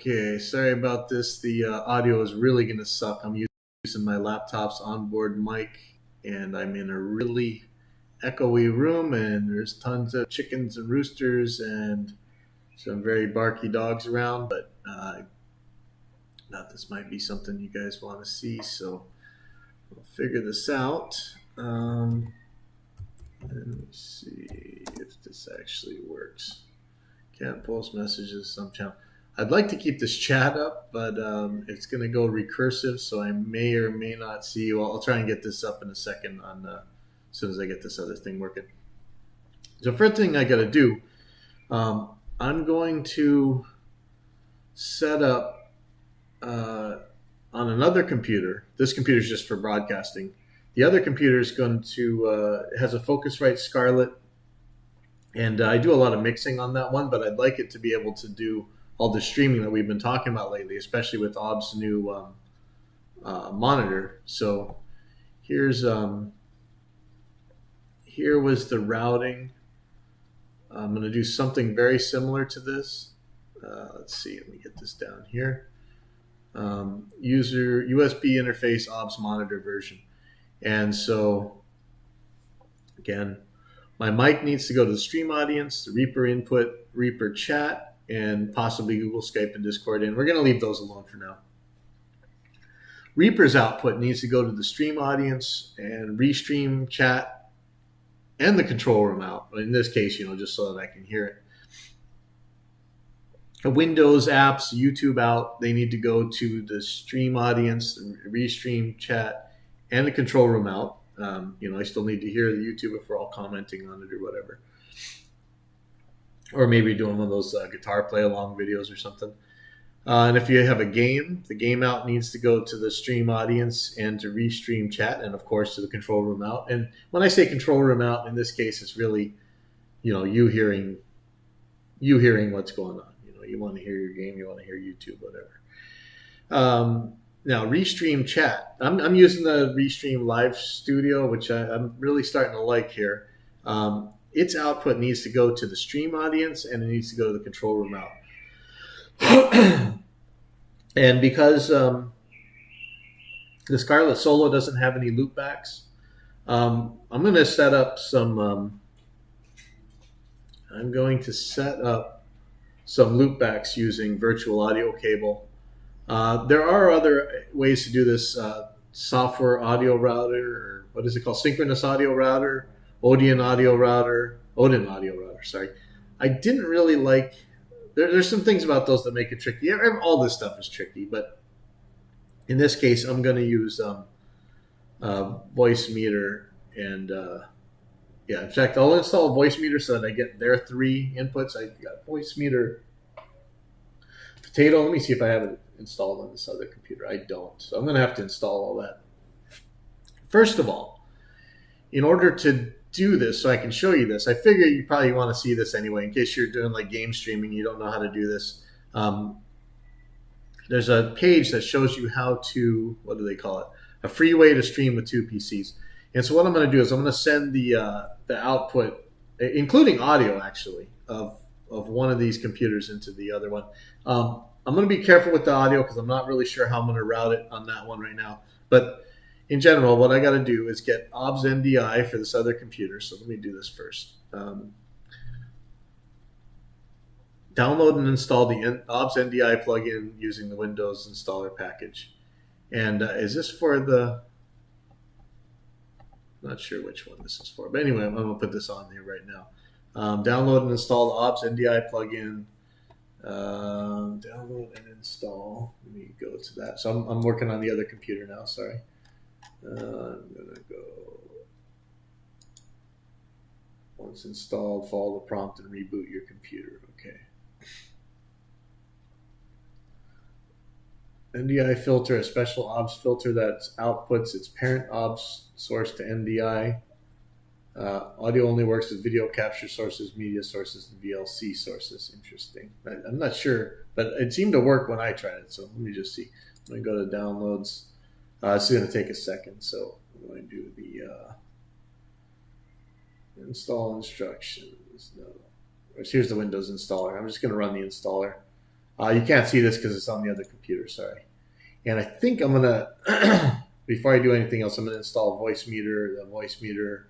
Okay, sorry about this. The audio is really going to suck. I'm using my laptop's onboard mic, and I'm in a really echoey room, and there's tons of chickens and roosters and some very barky dogs around, but I thought this might be something you guys want to see, so we'll figure this out. Let me see if this actually works. Can't post messages some channel. I'd like to keep this chat up, but it's going to go recursive, so I may or may not see you. I'll try and get this up in a second as soon as I get this other thing working. So first thing I got to do, I'm going to set up on another computer. This computer is just for broadcasting. The other computer is going to has a Focusrite Scarlett, and I do a lot of mixing on that one, but I'd like it to be able to do all the streaming that we've been talking about lately, especially with OBS' new monitor. So here was the routing. I'm going to do something very similar to this. Let's see, let me get this down here. User USB interface OBS monitor version. And so, again, my mic needs to go to the stream audience, the Reaper input, Reaper chat, and possibly Google Skype and Discord. And we're going to leave those alone for now. Reaper's output needs to go to the stream audience and restream chat and the control room out. In this case, just so that I can hear it. The Windows apps, YouTube out, they need to go to the stream audience, the restream chat, and the control room out. I still need to hear the YouTube if we're all commenting on it or whatever. Or maybe doing one of those guitar play along videos or something. And if you have a game, the game out needs to go to the stream audience and to restream chat, and of course to the control room out. And when I say control room out, in this case, it's really, you hearing what's going on. You want to hear your game, you want to hear YouTube, whatever. Now, restream chat. I'm using the Restream Live Studio, which I'm really starting to like here. Its output needs to go to the stream audience, and it needs to go to the control room out. And because the Scarlett Solo doesn't have any loopbacks, I'm going to set up some. I'm going to set up some loopbacks using virtual audio cable. There are other ways to do this. Software audio router, or what is it called? Synchronous audio router. Odin audio router. Sorry, I didn't really like. There's some things about those that make it tricky. All this stuff is tricky, but in this case, I'm going to use voice meter and in fact, I'll install a voice meter so that I get their 3 inputs. I got voice meter potato. Let me see if I have it installed on this other computer. I don't, so I'm going to have to install all that. First of all, in order to do this, so I can show you this, I figure you probably want to see this anyway in case you're doing like game streaming, you don't know how to do this. There's a page that shows you how to, what do they call it? A free way to stream with 2 PCs. And so what I'm going to do is I'm going to send the output, including audio actually, of one of these computers into the other one. I'm going to be careful with the audio because I'm not really sure how I'm going to route it on that one right now. But in general, what I got to do is get OBS NDI for this other computer. So let me do this first. Download and install the OBS NDI plugin using the Windows installer package. And is this for the... Not sure which one this is for. But anyway, I'm going to put this on here right now. Download and install the OBS NDI plugin. Download and install. Let me go to that. So I'm working on the other computer now. Sorry. I'm going to go. Once installed, follow the prompt and reboot your computer. Okay. NDI filter, a special OBS filter that outputs its parent OBS source to NDI. Audio only works with video capture sources, media sources, and VLC sources. Interesting. I'm not sure, but it seemed to work when I tried it. So let me just see. Let me go to downloads. It's going to take a second. So I'm going to do the install instructions. No. Here's the Windows installer. I'm just going to run the installer. You can't see this because it's on the other computer, sorry. And I think I'm going to, before I do anything else, I'm going to install voice meter, the voice meter,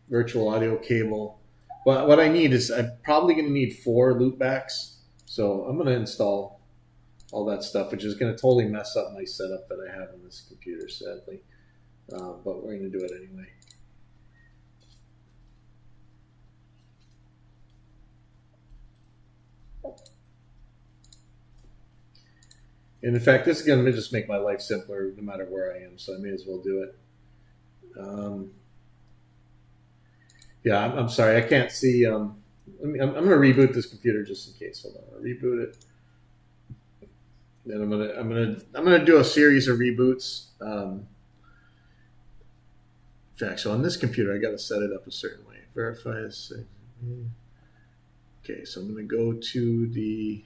virtual audio cable. But what I need is, I'm probably going to need 4 loopbacks. So I'm going to install all that stuff, which is going to totally mess up my setup that I have on this computer, sadly. But we're going to do it anyway. And in fact, this is going to just make my life simpler no matter where I am, so I may as well do it. Yeah, I'm sorry, I can't see. I'm going to reboot this computer just in case. Hold on, I'll reboot it. Then I'm gonna do a series of reboots. In fact, so on this computer, I got to set it up a certain way. Verify this. Okay, so I'm going to go to the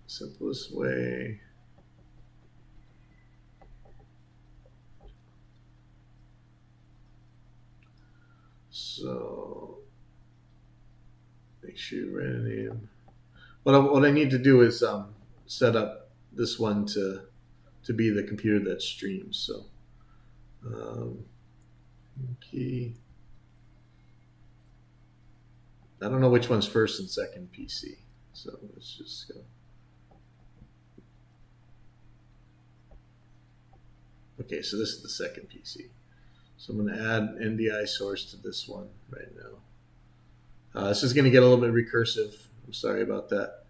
simplest way. So make sure you write a name. What I need to do is set up this one to be the computer that streams. So key. I don't know which one's first and second PC. So let's just go. Okay, so this is the second PC. So I'm going to add NDI source to this one right now. This is going to get a little bit recursive. I'm sorry about that.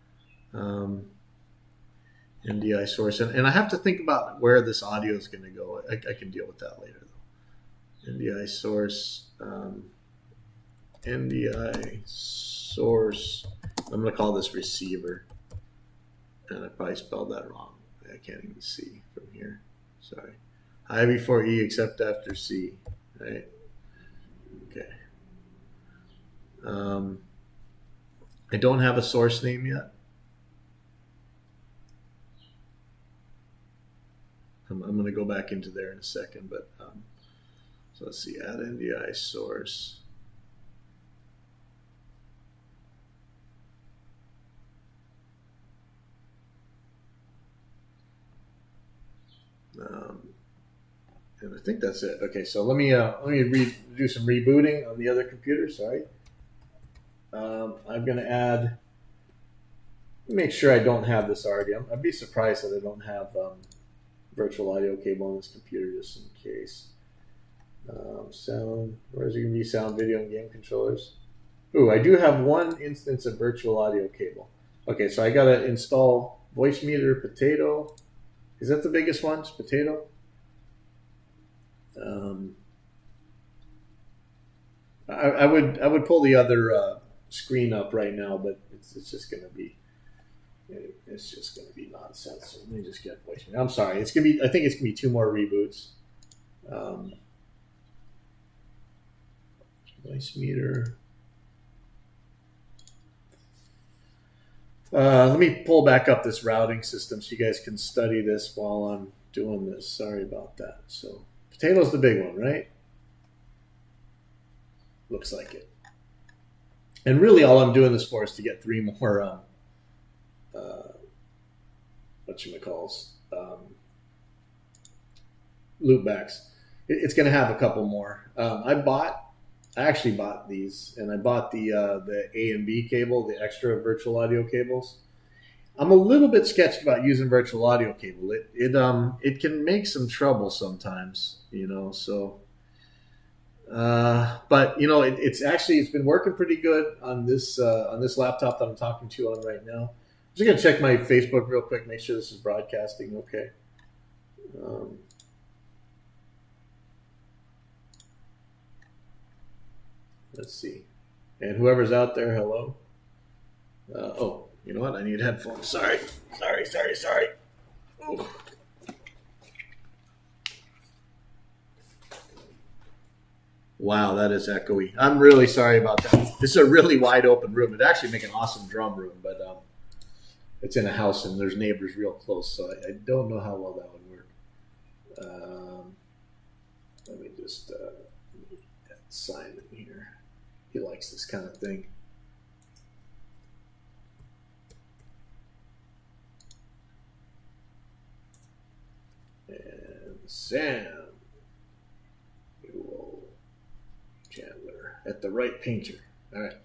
NDI source. And I have to think about where this audio is going to go. I can deal with that later, though. NDI source. NDI source. I'm going to call this receiver. And I probably spelled that wrong. I can't even see from here. Sorry. I before E except after C. Right? Okay. I don't have a source name yet. I'm going to go back into there in a second, but so let's see, add NDI source. And I think that's it. Okay, so let me do some rebooting on the other computer. Sorry. I'm going to add. Make sure I don't have this already. I'd be surprised that I don't have virtual audio cable on this computer, just in case. Sound. Where's it going to be? Sound, video, and game controllers. Ooh, I do have one instance of virtual audio cable. Okay, so I got to install voice meter potato. Is that the biggest one? It's potato. I would pull the other screen up right now, but it's just going to be nonsense. So let me just get voice meter. I'm sorry. It's gonna be. I think it's gonna be 2 more reboots. Voice meter. Let me pull back up this routing system so you guys can study this while I'm doing this. Sorry about that. So potato's the big one, right? Looks like it. And really all I'm doing this for is to get 3 more whatchamacalls, loopbacks. It's going to have a couple more. I actually bought these, and I bought the A and B cable, the extra virtual audio cables. I'm a little bit sketched about using virtual audio cable. It can make some trouble sometimes, so but it's been working pretty good on this laptop that I'm talking to you on right now. I'm just gonna check my Facebook real quick, make sure this is broadcasting okay. Let's see. And whoever's out there, hello. Oh, you know what? I need headphones. Sorry. Ooh. Wow, that is echoey. I'm really sorry about that. This is a really wide open room. It'd actually make an awesome drum room, but it's in a house and there's neighbors real close, so I don't know how well that would work. Let me just add Simon here. He likes this kind of thing. Sam Chandler at the right painter. All right.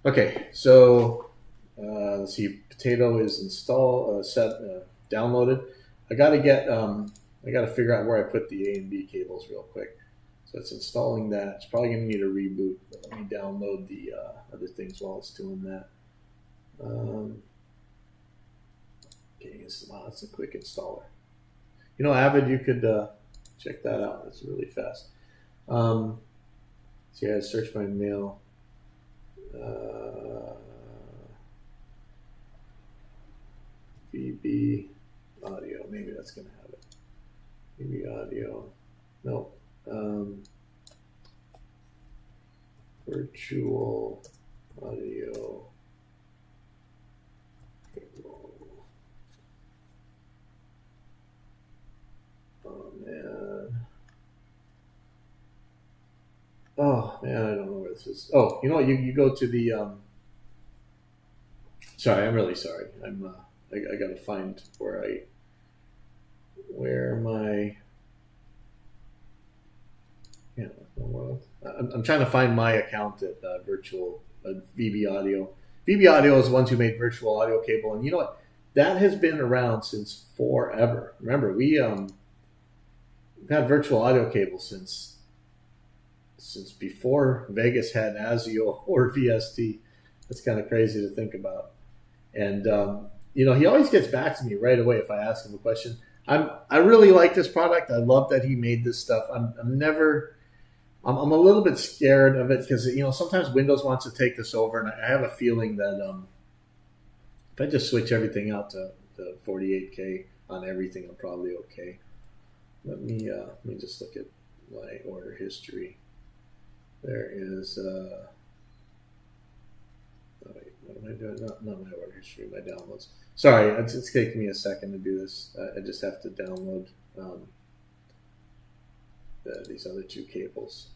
Okay, so let's see. Potato is downloaded. I got to figure out where I put the A and B cables real quick. So it's installing that. It's probably going to need a reboot. But let me download the other things while it's doing that. Okay, wow, it's a quick installer. You know, Avid, you could check that out. It's really fast. So yeah, search my mail. VB audio. Maybe that's going to have it. VB audio. No. Virtual audio. Oh man, I don't know where this is. Oh, you know what? You go to the. Sorry, I'm really sorry. I got to find where my. Yeah, I'm trying to find my account at virtual VB Audio. VB Audio is the ones who made virtual audio cable, and you know what? That has been around since forever. Remember, we've had virtual audio cable since before Vegas had ASIO or VST. That's kind of crazy to think about. And you know, he always gets back to me right away if I ask him a question. I really like this product. I love that he made this stuff. I'm a little bit scared of it because, you know, sometimes Windows wants to take this over, and I have a feeling that if I just switch everything out to 48K on everything, I'm probably okay. Let me just look at my order history. There is oh wait, what am I doing? Not my order history, my downloads. Sorry, it's taking me a second to do this. I just have to download these other two cables.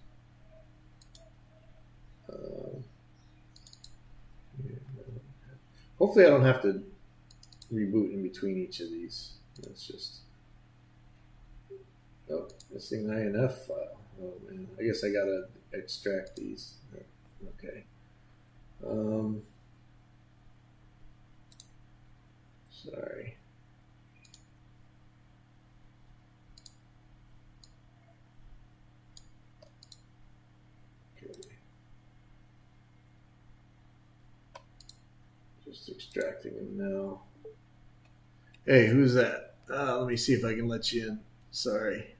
Hopefully I don't have to reboot in between each of these. That's just missing INF file. Oh man, I guess I gotta extract these. Okay. Sorry. Just extracting them now. Hey, who's that? Let me see if I can let you in. Sorry.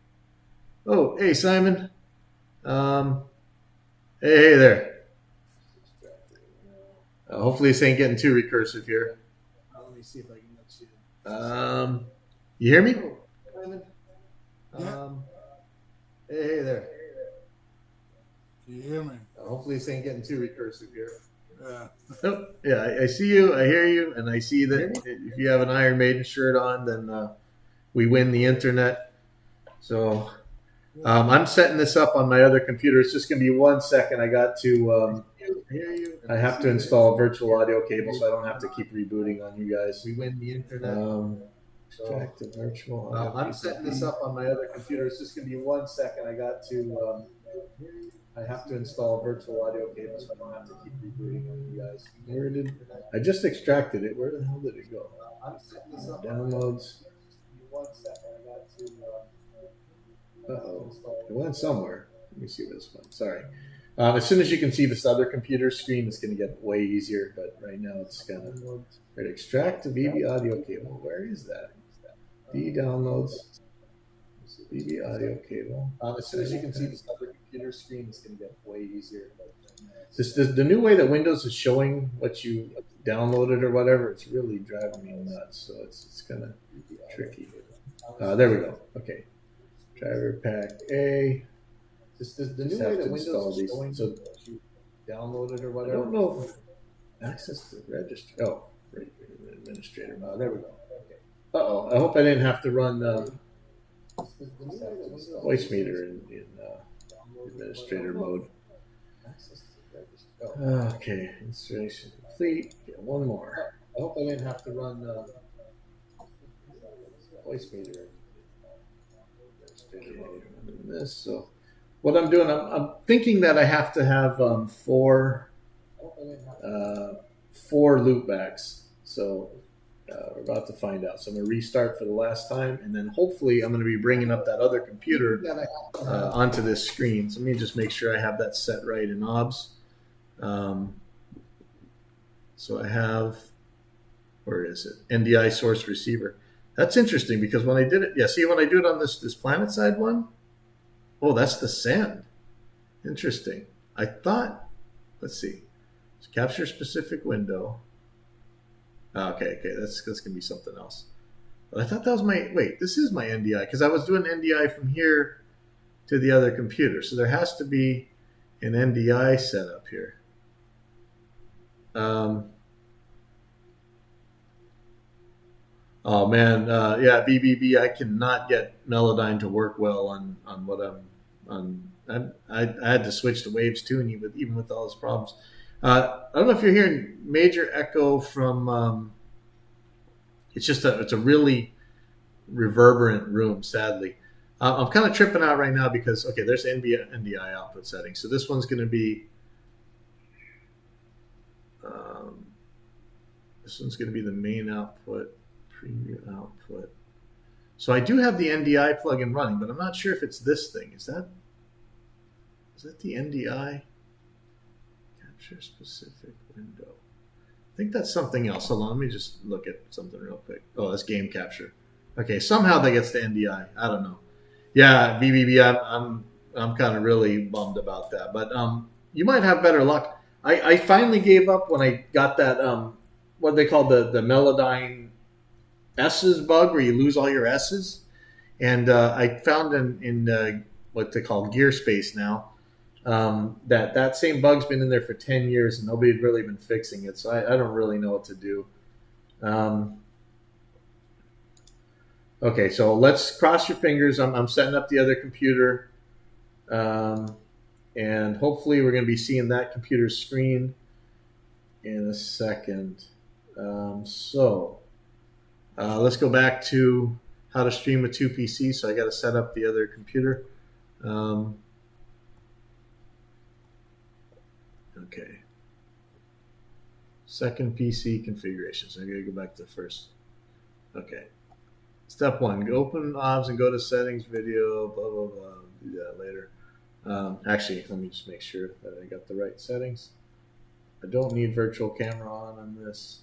Oh, hey, Simon. Hey there. Hopefully this ain't getting too recursive here. Let me see if I can let you in. You hear me? Simon? Hey there. Can you hear me? Hopefully this ain't getting too recursive here. Yeah. Oh, yeah, I see you, I hear you, and I see that if you have an Iron Maiden shirt on, then we win the internet. So I'm setting this up on my other computer. It's just going to be 1 second. I got to I have to install virtual audio cable, so I don't have to keep rebooting on you guys. We win the internet. Extract the virtual audio. I'm setting this up on my other computer. It's just going to be 1 second. I got to I have to install virtual audio cable, so I don't have to keep rebooting on you guys. Where did I just extracted it? Where the hell did it go? I'm setting this up. Downloads. 1 second. I got to. It went somewhere. Let me see this one. Sorry. As soon as you can see this other computer screen, it's going to get way easier. But right now, it's kind of right. Extract the VB audio cable. Where is that? D downloads. VB audio cable. As soon as you can see this other computer screen, it's going to get way easier. The new way that Windows is showing what you downloaded or whatever, it's really driving me nuts. So it's kind of tricky. There we go. Okay. Driver pack A. The new way that Windows is showing so you downloaded or whatever. I don't know. Access to register. Oh, right. Administrator. There we go. Okay. I hope I didn't have to run voice meter in administrator mode. Okay. Installation complete. Yeah, one more. I hope I didn't have to run voice meter. running this. So what I'm doing, I'm thinking that I have to have four loopbacks. So we're about to find out. So I'm going to restart for the last time, and then hopefully I'm going to be bringing up that other computer onto this screen. So let me just make sure I have that set right in OBS. So I have, where is it? NDI source receiver. That's interesting because when I did it, see, when I do it on this planet side one, oh, that's the send. Interesting. I thought, let's see, capture specific window. Okay, that's going to be something else. But I thought that was this is my NDI, because I was doing NDI from here to the other computer. So there has to be an NDI set up here. Oh man, BBB, I cannot get Melodyne to work well on what I'm on. I had to switch to Waves tuning even with all those problems. I don't know if you're hearing major echo from. It's a really reverberant room. Sadly, I'm kind of tripping out right now because there's NDI output settings. So this one's going to be. This one's going to be the main output, preview output. So I do have the NDI plugin running, but I'm not sure if it's this thing. Is that the NDI? Capture specific window. I think that's something else. Hold on, let me just look at something real quick. Oh, that's game capture. Okay, somehow that gets to NDI. I don't know. Yeah, BBB, I'm kind of really bummed about that. But you might have better luck. I finally gave up when I got that what they call the Melodyne S's bug, where you lose all your S's. And I found in what they call Gear Space now, that same bug's been in there for 10 years and nobody's really been fixing it. So I don't really know what to do. Okay, so let's cross your fingers. I'm setting up the other computer. And hopefully we're going to be seeing that computer's screen in a second. Let's go back to how to stream with two PCs. So I got to set up the other computer. Okay. Second PC configuration. So I got to go back to the first. Okay. Step one, go open OBS and go to settings, video, blah, blah, blah. Do that later. Actually, let me just make sure that I got the right settings. I don't need virtual camera on this.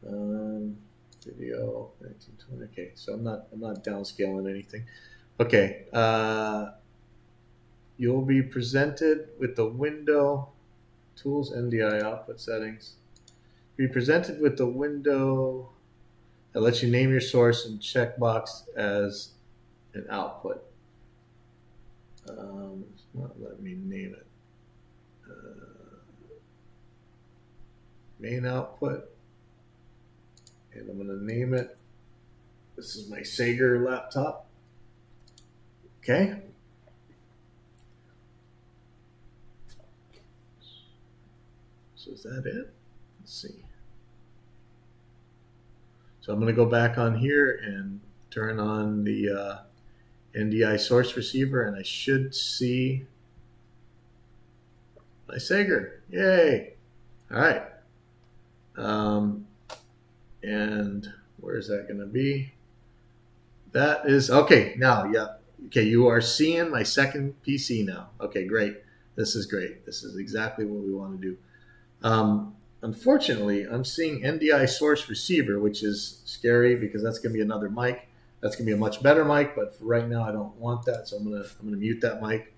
Video 1920. Okay, so I'm not downscaling anything. Okay, you'll be presented with the window tools NDI output settings. Be presented with the window that lets you name your source and checkbox as an output. It's not letting me name it. Main output. And I'm going to name it. This is my Sager laptop. Okay. So is that it? Let's see. So I'm going to go back on here and turn on the NDI source receiver, and I should see my Sager. Yay! All right. And where is that going to be? That is okay. Now, yeah. Okay, you are seeing my second PC now. Okay, great. This is great. This is exactly what we want to do. Unfortunately, I'm seeing NDI source receiver, which is scary because that's going to be another mic. That's going to be a much better mic, but for right now, I don't want that, so I'm going to mute that mic.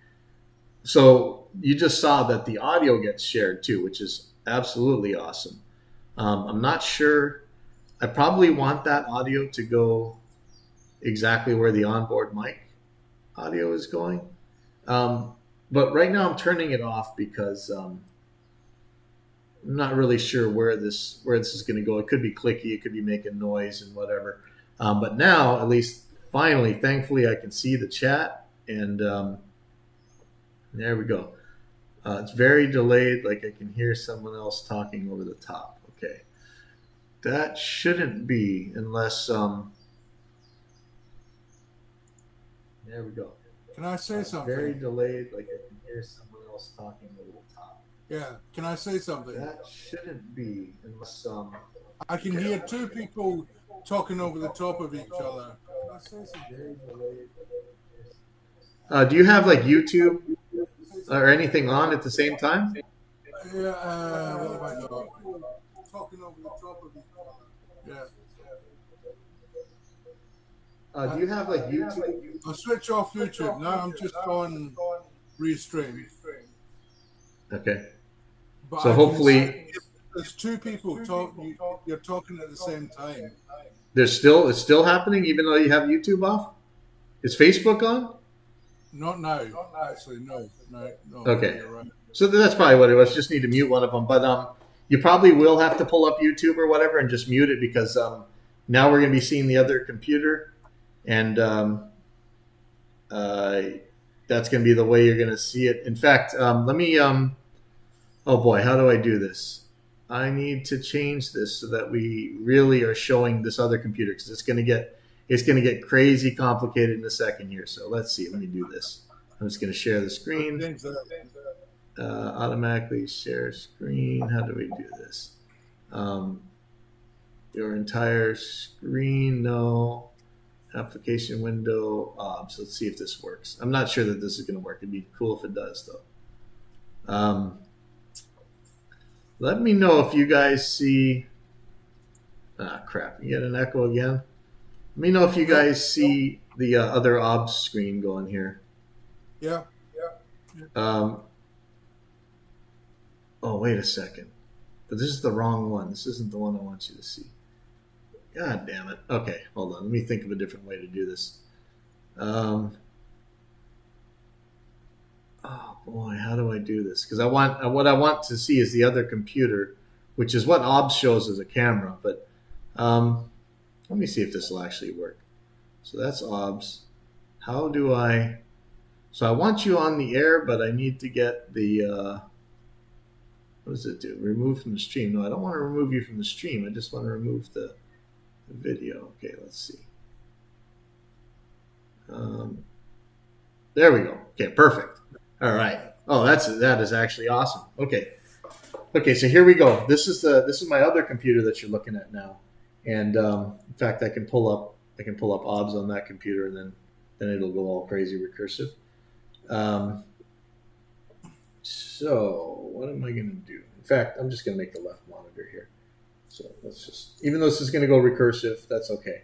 So you just saw that the audio gets shared too, which is absolutely awesome. I'm not sure. I probably want that audio to go exactly where the onboard mic audio is going. But right now I'm turning it off because I'm not really sure where this is going to go. It could be clicky. It could be making noise and whatever. But now, at least finally, thankfully, I can see the chat. And there we go. It's very delayed, like I can hear someone else talking over the top. Okay. That shouldn't be unless... Yeah, There we go. Can I say something? Very delayed, like I can hear someone else talking a little top. Yeah. Can I say something? That shouldn't be unless I can hear two people talking over the top of each other. Can I say something? very delayed. Do you have like YouTube or anything on at the same time? Yeah. What have I got? Talking over the top of each other. Yeah. Do you have like YouTube? I'll switch off YouTube now. I'm just on restream. Okay. But So hopefully there's two people talking. You're talking at the same time. it's still happening even though you have YouTube off? Is Facebook on? Not now. Actually, no. Okay. You're right. So that's probably what it was. Just need to mute one of them. But you probably will have to pull up YouTube or whatever and just mute it because now we're going to be seeing the other computer, and that's going to be the way you're going to see it. In fact, let me. Oh boy, how do I do this? I need to change this so that we really are showing this other computer because it's going to get crazy complicated in a second here. So let's see. Let me do this. I'm just going to share the screen. Automatically share screen. How do we do this? Your entire screen. No. Application window. So let's see if this works. I'm not sure that this is going to work. It'd be cool if it does, though. Let me know if you guys see. Crap. You get an echo again? Let me know if you guys see the other OBS screen going here. Yeah. Oh, wait a second. But this is the wrong one. This isn't the one I want you to see. God damn it. Okay, hold on. Let me think of a different way to do this. Oh boy, how do I do this? Because what I want to see is the other computer, which is what OBS shows as a camera. But let me see if this will actually work. So that's OBS. How do I? So I want you on the air, but I need to get the. What does it do? Remove from the stream. No, I don't want to remove you from the stream. I just want to remove the video. Okay, let's see. There we go. Okay, perfect. All right. Oh, that is actually awesome. Okay. So here we go. This is my other computer that you're looking at now, and in fact, I can pull up OBS on that computer, and then it'll go all crazy recursive. So what am I going to do? In fact, I'm just going to make the left monitor here. So let's just, even though this is going to go recursive, that's okay.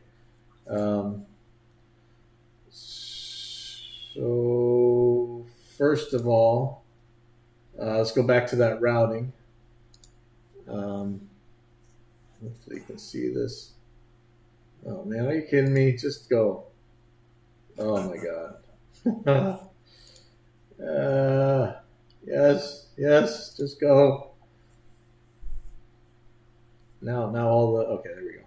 So first of all, let's go back to that routing. Hopefully you can see this. Oh man, are you kidding me? Just go. Oh my God. Yes, just go. Now okay, there we go.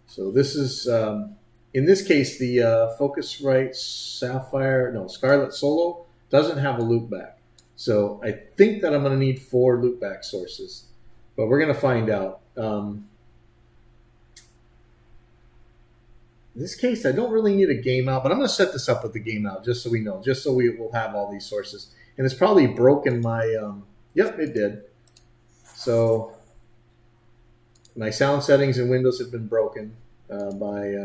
So this is, in this case, the Focusrite Scarlett Solo doesn't have a loopback. So I think that I'm going to need 4 loopback sources, but we're going to find out. In this case, I don't really need a game out, but I'm going to set this up with the game out just so we know, just so we will have all these sources. And it's probably broken my, yep, it did. So my sound settings in Windows have been broken by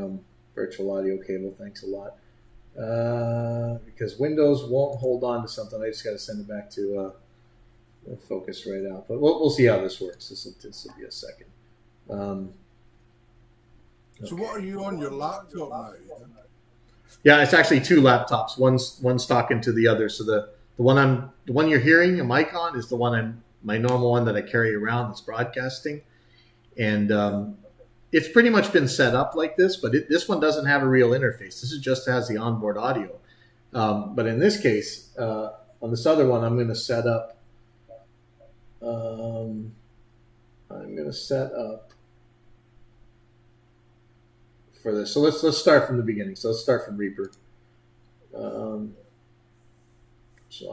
virtual audio cable. Thanks a lot. Because Windows won't hold on to something. I just got to send it back to Focusrite out. But we'll see how this works. This will be a second. So what are you on your laptop now? Yeah, it's actually 2 laptops. One's talking to the other. So the one you're hearing a mic on is the one my normal one that I carry around that's broadcasting, and it's pretty much been set up like this. But this one doesn't have a real interface. This is just has the onboard audio. But in this case, on this other one, I'm going to set up. For this. So let's start from the beginning. So let's start from Reaper. So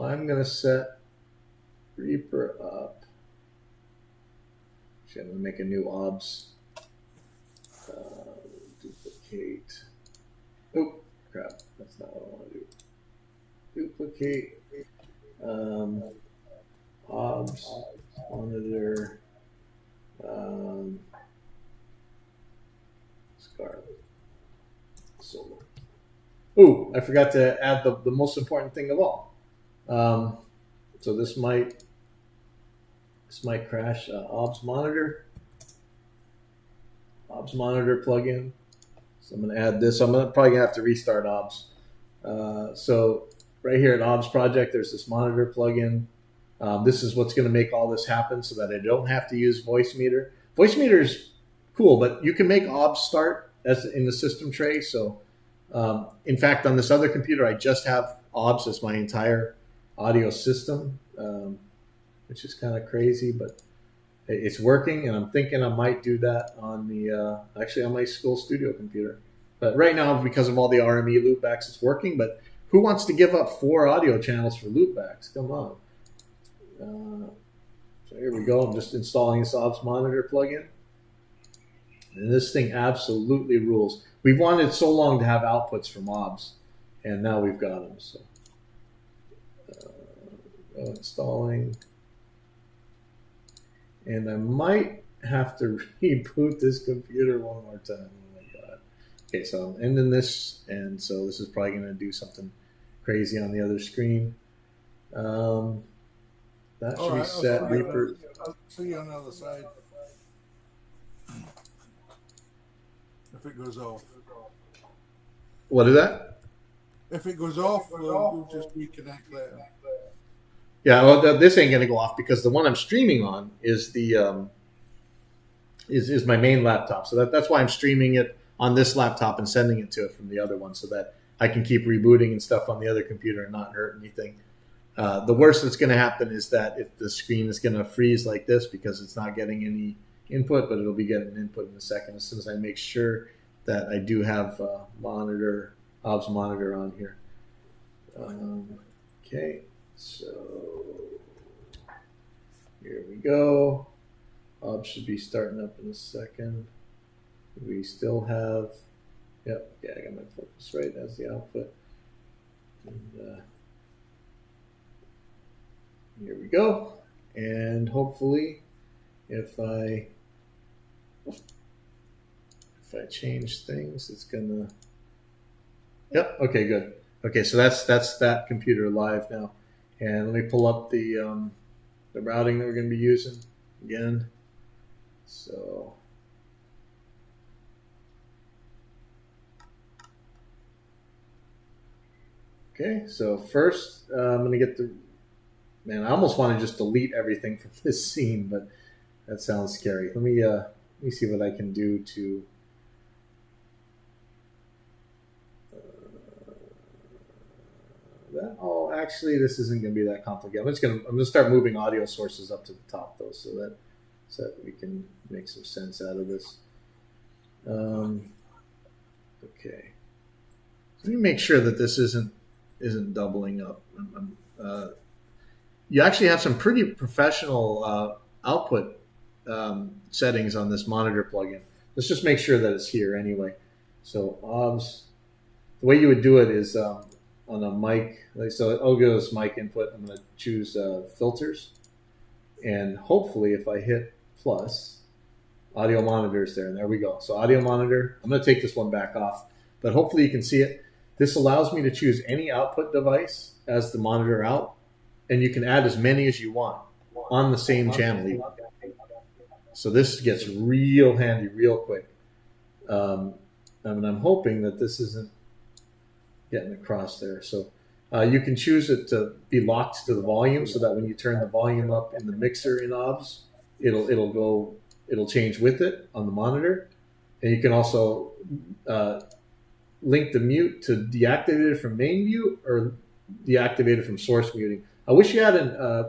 I'm going to set Reaper up. Actually, I'm going to make a new OBS. Duplicate. Oh, crap. That's not what I want to do. Duplicate. OBS, monitor, Scarlett, solo. Ooh, I forgot to add the most important thing of all. So this might crash. OBS monitor plugin. So I'm going to add this. I'm probably going to have to restart OBS. So right here at OBS project, there's this monitor plugin. This is what's going to make all this happen so that I don't have to use voice meter. Voice meter is cool, but you can make OBS start as in the system tray. So in fact, on this other computer, I just have OBS as my entire audio system, which is kind of crazy, but it's working, and I'm thinking I might do that on the actually on my school studio computer. But right now, because of all the RME loopbacks, it's working. But who wants to give up 4 audio channels for loopbacks? Come on. So here we go. I'm just installing this OBS monitor plugin, and this thing absolutely rules. We've wanted so long to have outputs from OBS, and now we've got them. So installing. And I might have to reboot this computer one more time. Oh my God. Okay, so I'm ending this, and so this is probably going to do something crazy on the other screen. That should be set. Reaper. I'll see you on the other side. If it goes off. What is that? If it goes off, we'll just reconnect later. Yeah, well, this ain't gonna go off because the one I'm streaming on is the is my main laptop. So that's why I'm streaming it on this laptop and sending it to it from the other one, so that I can keep rebooting and stuff on the other computer and not hurt anything. The worst that's going to happen is that the screen is going to freeze like this because it's not getting any input, but it'll be getting input in a second as soon as I make sure that I do have OBS monitor on here. Okay, so here we go. OBS should be starting up in a second. We still have, I got my Focusrite as the output. And, here we go, and hopefully, if I change things, it's gonna. Yep. Okay. Good. Okay. So that's that computer live now, and let me pull up the routing that we're going to be using again. So. Okay. So first, I'm going to get the. Man, I almost want to just delete everything from this scene, but that sounds scary. Let me see what I can do to. Actually, this isn't going to be that complicated. I'm going to start moving audio sources up to the top though, so that we can make some sense out of this. Okay, so let me make sure that this isn't doubling up. You actually have some pretty professional output settings on this monitor plugin. Let's just make sure that it's here anyway. So OBS, the way you would do it is on a mic. So I'll go to this mic input. I'm going to choose filters, and hopefully, if I hit plus, audio monitor is there, and there we go. So audio monitor. I'm going to take this one back off, but hopefully you can see it. This allows me to choose any output device as the monitor out. And you can add as many as you want on the same channel. So this gets real handy real quick. And I'm hoping that this isn't getting across there. So you can choose it to be locked to the volume so that when you turn the volume up in the mixer in OBS, it'll change with it on the monitor. And you can also link the mute to deactivate it from main mute or deactivate it from source muting. I wish you had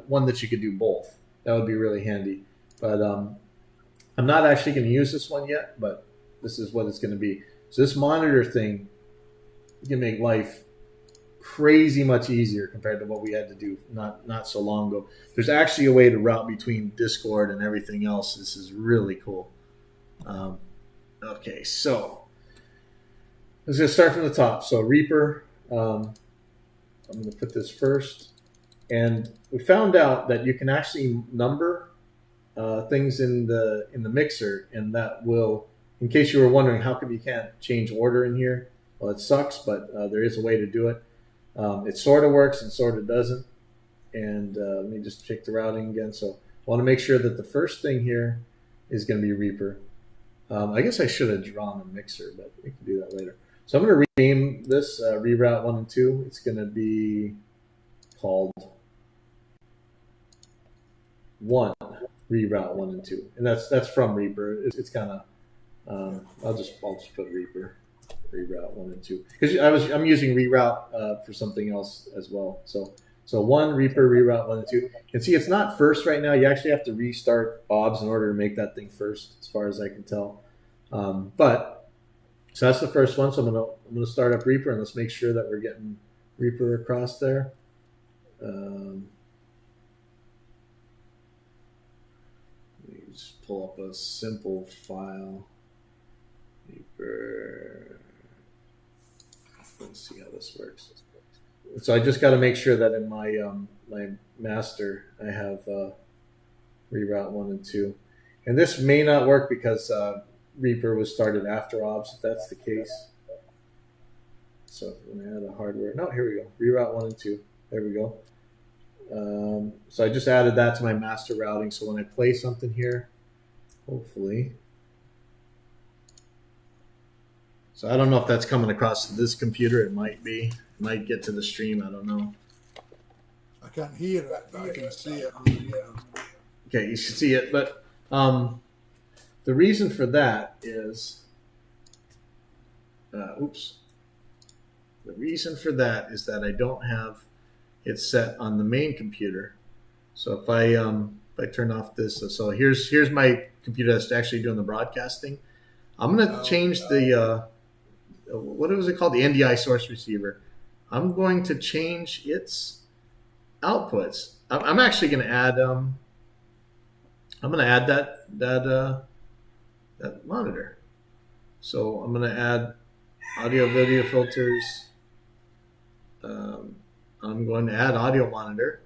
one that you could do both. That would be really handy. But I'm not actually going to use this one yet, but this is what it's going to be. So this monitor thing can make life crazy much easier compared to what we had to do not so long ago. There's actually a way to route between Discord and everything else. This is really cool. Okay, so Let's just start from the top. So Reaper, I'm going to put this first. And we found out that you can actually number things in the mixer, and that will, in case you were wondering how come you can't change order in here, well, it sucks, but there is a way to do it. It sort of works and sort of doesn't. And let me just check the routing again. So I want to make sure that the first thing here is going to be Reaper. I guess I should have drawn a mixer, but we can do that later. So I'm going to rename this reroute 1 and 2. It's going to be called 1 reroute 1 and 2, and that's from Reaper. It's kind of I'll just put Reaper reroute 1 and 2 because I'm using reroute for something else as well. So 1 Reaper reroute 1 and 2. And see, it's not first right now. You actually have to restart OBS in order to make that thing first, as far as I can tell. But so that's the first one. So I'm gonna start up Reaper, and let's make sure that we're getting Reaper across there. Let me just pull up a simple file. Reaper. Let's see how this works. So I just got to make sure that in my my master I have reroute 1 and 2, and this may not work because Reaper was started after OBS. If that's the case, so when I add a hardware, no, here we go, reroute 1 and 2. There we go. So I just added that to my master routing. So when I play something here, hopefully. So I don't know if that's coming across to this computer. It might be. It might get to the stream. I don't know. I can't hear it, but I can see it. Okay, you should see it. But the reason for that is, the reason for that is that I don't have it set on the main computer. So if I turn off this, so here's my computer that's actually doing the broadcasting. I'm gonna change the what was it called? The NDI source receiver. I'm going to change its outputs. I'm actually going to add. I'm going to add that monitor. So I'm going to add audio video filters. I'm going to add audio monitor,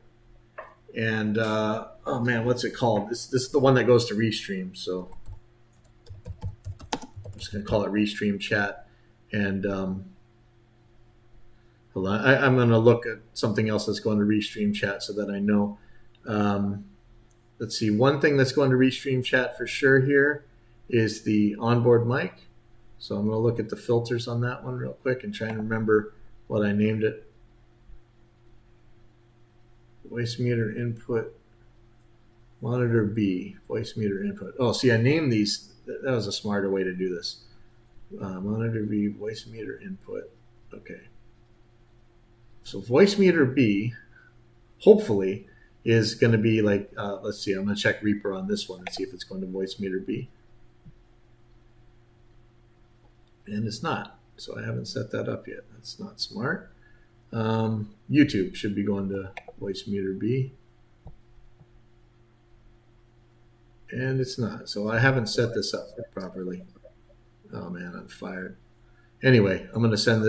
and oh man, what's it called? This is the one that goes to Restream. So I'm just going to call it Restream Chat. And hold on, I'm going to look at something else that's going to Restream Chat so that I know. Let's see, one thing that's going to Restream Chat for sure here is the onboard mic. So I'm going to look at the filters on that one real quick and try and remember what I named it. Voice meter input, monitor B, voice meter input. Oh, see, I named these. That was a smarter way to do this. Monitor B, voice meter input. Okay. So voice meter B, hopefully, is going to be like, let's see, I'm going to check Reaper on this one and see if it's going to voice meter B. And it's not. So I haven't set that up yet. That's not smart. YouTube should be going to voice meter B. And it's not. So I haven't set this up properly. Oh man, I'm fired. Anyway, I'm going to set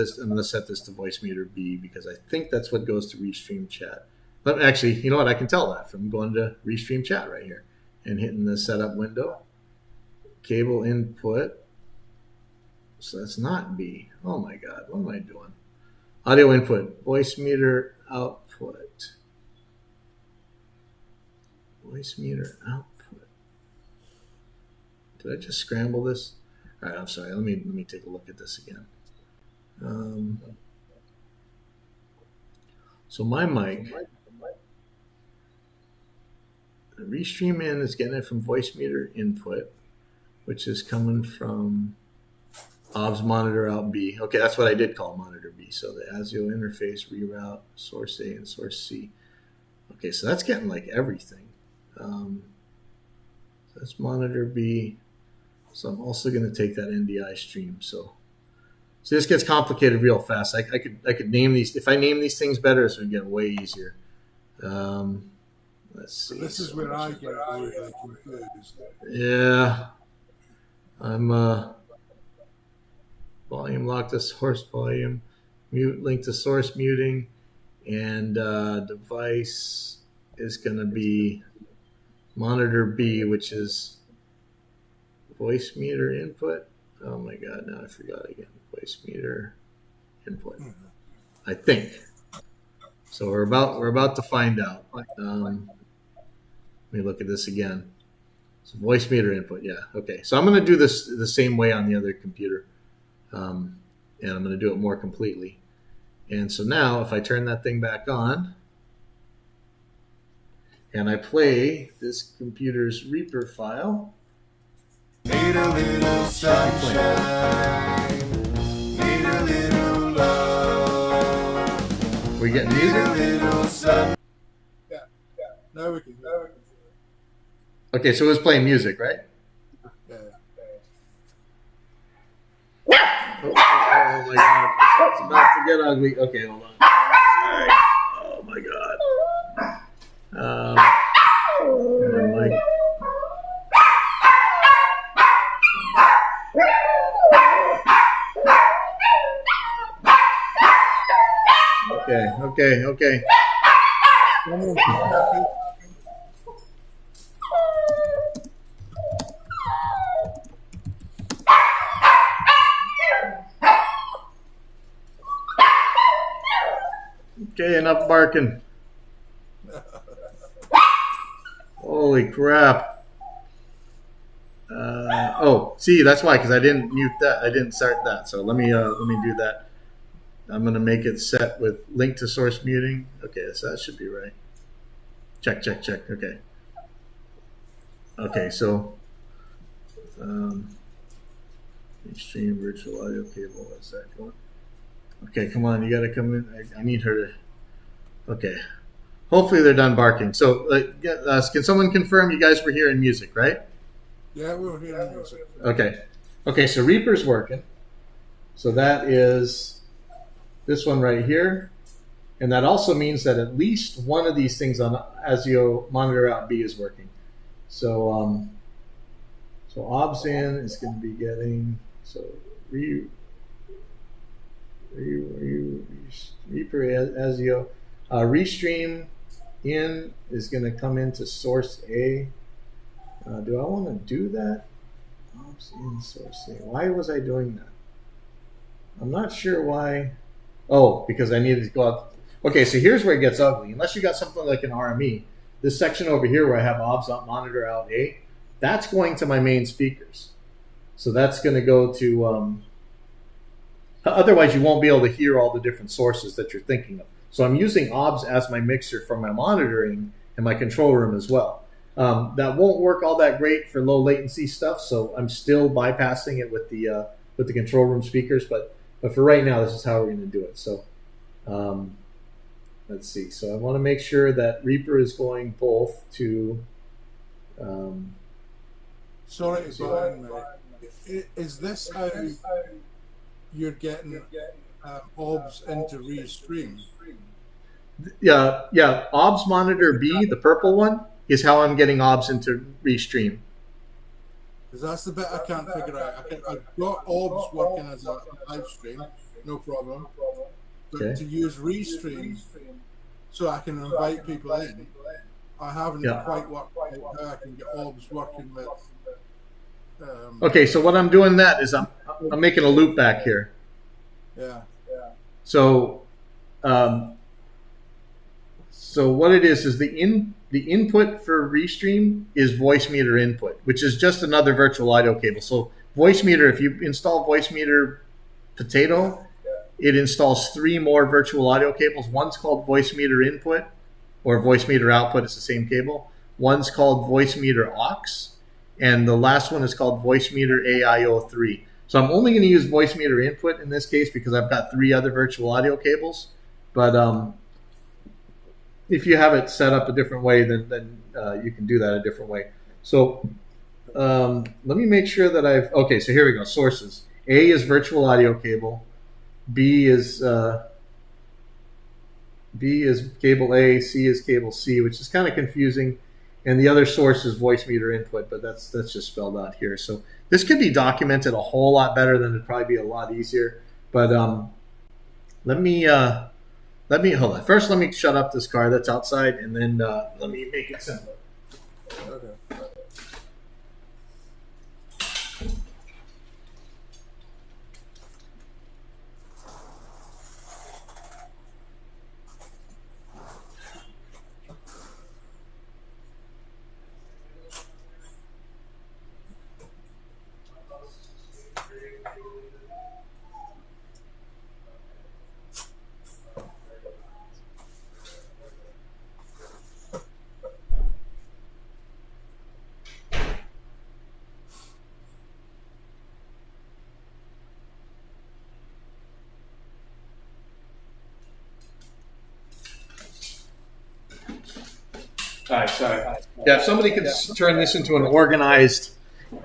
this to voice meter B because I think that's what goes to Restream Chat. But actually, you know what? I can tell that from going to Restream Chat right here and hitting the setup window. Cable input. So that's not B. Oh my God, what am I doing? Audio input, voice meter output. Voice meter output. Did I just scramble this? All right, I'm sorry. Let me take a look at this again. So my mic, the Restream in is getting it from voice meter input, which is coming from OBS monitor out B. Okay, that's what I did call monitor B. So the ASIO interface, reroute, source A and source C. Okay, so that's getting like everything. So that's monitor B. So I'm also going to take that NDI stream. So this gets complicated real fast. I could name these. If I name these things better, this would get way easier. Let's see. This is where I get really confused. Yeah, I'm. volume lock to source volume, mute link to source muting, and device is going to be monitor B, which is voice meter input. Oh my God, now I forgot again. Voice meter input, I think. So we're about to find out. Let me look at this again. So voice meter input, yeah, okay. So I'm going to do this the same way on the other computer, and I'm going to do it more completely. And so now, if I turn that thing back on, and I play this computer's Reaper file. Need a little sunshine. Need a little love. We getting music? Need a little sun. Yeah. Now we can. Okay, so it was playing music, right? Yeah. Oh my God. It's about to get ugly. Okay, hold on. Sorry. Oh my God. Like, okay. Okay, enough barking. Holy crap. See, that's why, because I didn't mute that. I didn't start that. So let me do that. I'm going to make it set with link to source muting. Okay, so that should be right. Check. Okay. Okay, so extreme virtual audio cable. What's that going? Okay, come on. You got to come in. I need her to. Okay. Hopefully they're done barking. So can someone confirm you guys were hearing music, right? Yeah, we were hearing music. Okay, so Reaper's working. So that is this one right here. And that also means that at least one of these things on ASIO monitor out B is working. So OBS in is going to be getting, so Reaper ASIO. Restream in is going to come into source A. Do I want to do that? OBS in source A. Why was I doing that? I'm not sure why. Oh, because I needed to go out. Okay, so here's where it gets ugly. Unless you got something like an RME, this section over here where I have OBS out monitor out A, that's going to my main speakers. So that's going to go to. Otherwise, you won't be able to hear all the different sources that you're thinking of. So I'm using OBS as my mixer for my monitoring and my control room as well. That won't work all that great for low latency stuff, so I'm still bypassing it with the control room speakers. But for right now, this is how we're going to do it. So let's see. So I want to make sure that Reaper is going both to. Sorry to go in, mate. Is this how you're getting OBS into Restream? Yeah. OBS monitor B, the purple one, is how I'm getting OBS into Restream. Because that's the bit I can't figure out. I've got OBS working as a live stream, no problem. But Okay. to use Restream so I can invite people in, I haven't quite worked out how I can get OBS working with. Okay, so what I'm doing that is I'm making a loop back here. Yeah. So what it is the input for Restream is voice meter input, which is just another virtual audio cable. So voice meter, if you install voice meter potato, it installs 3 more virtual audio cables. One's called voice meter input or voice meter output. It's the same cable. One's called voice meter aux, and the last one is called voice meter AIO3. So I'm only going to use voice meter input in this case because I've got 3 other virtual audio cables. But if you have it set up a different way, then you can do that a different way. So let me make sure that okay, so here we go. Sources. A is virtual audio cable. B is cable A. C is cable C, which is kind of confusing. and the other source is voice meter input, but that's just spelled out here. So this could be documented a whole lot better, then it'd probably be a lot easier. But let me hold on. First, let me shut up this car that's outside, and then let me make it simpler. Okay. All right, sorry. Yeah, if somebody could turn this into an organized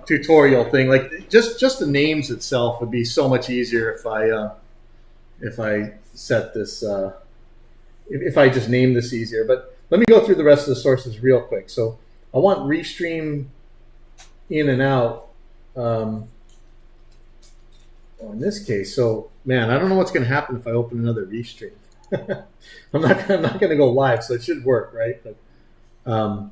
tutorial thing, like just the names itself would be so much easier if I set this if I just name this easier. But let me go through the rest of the sources real quick. So I want restream in and out. In this case, so man, I don't know what's going to happen if I open another restream. I'm not going to go live, so it should work, right? But I'm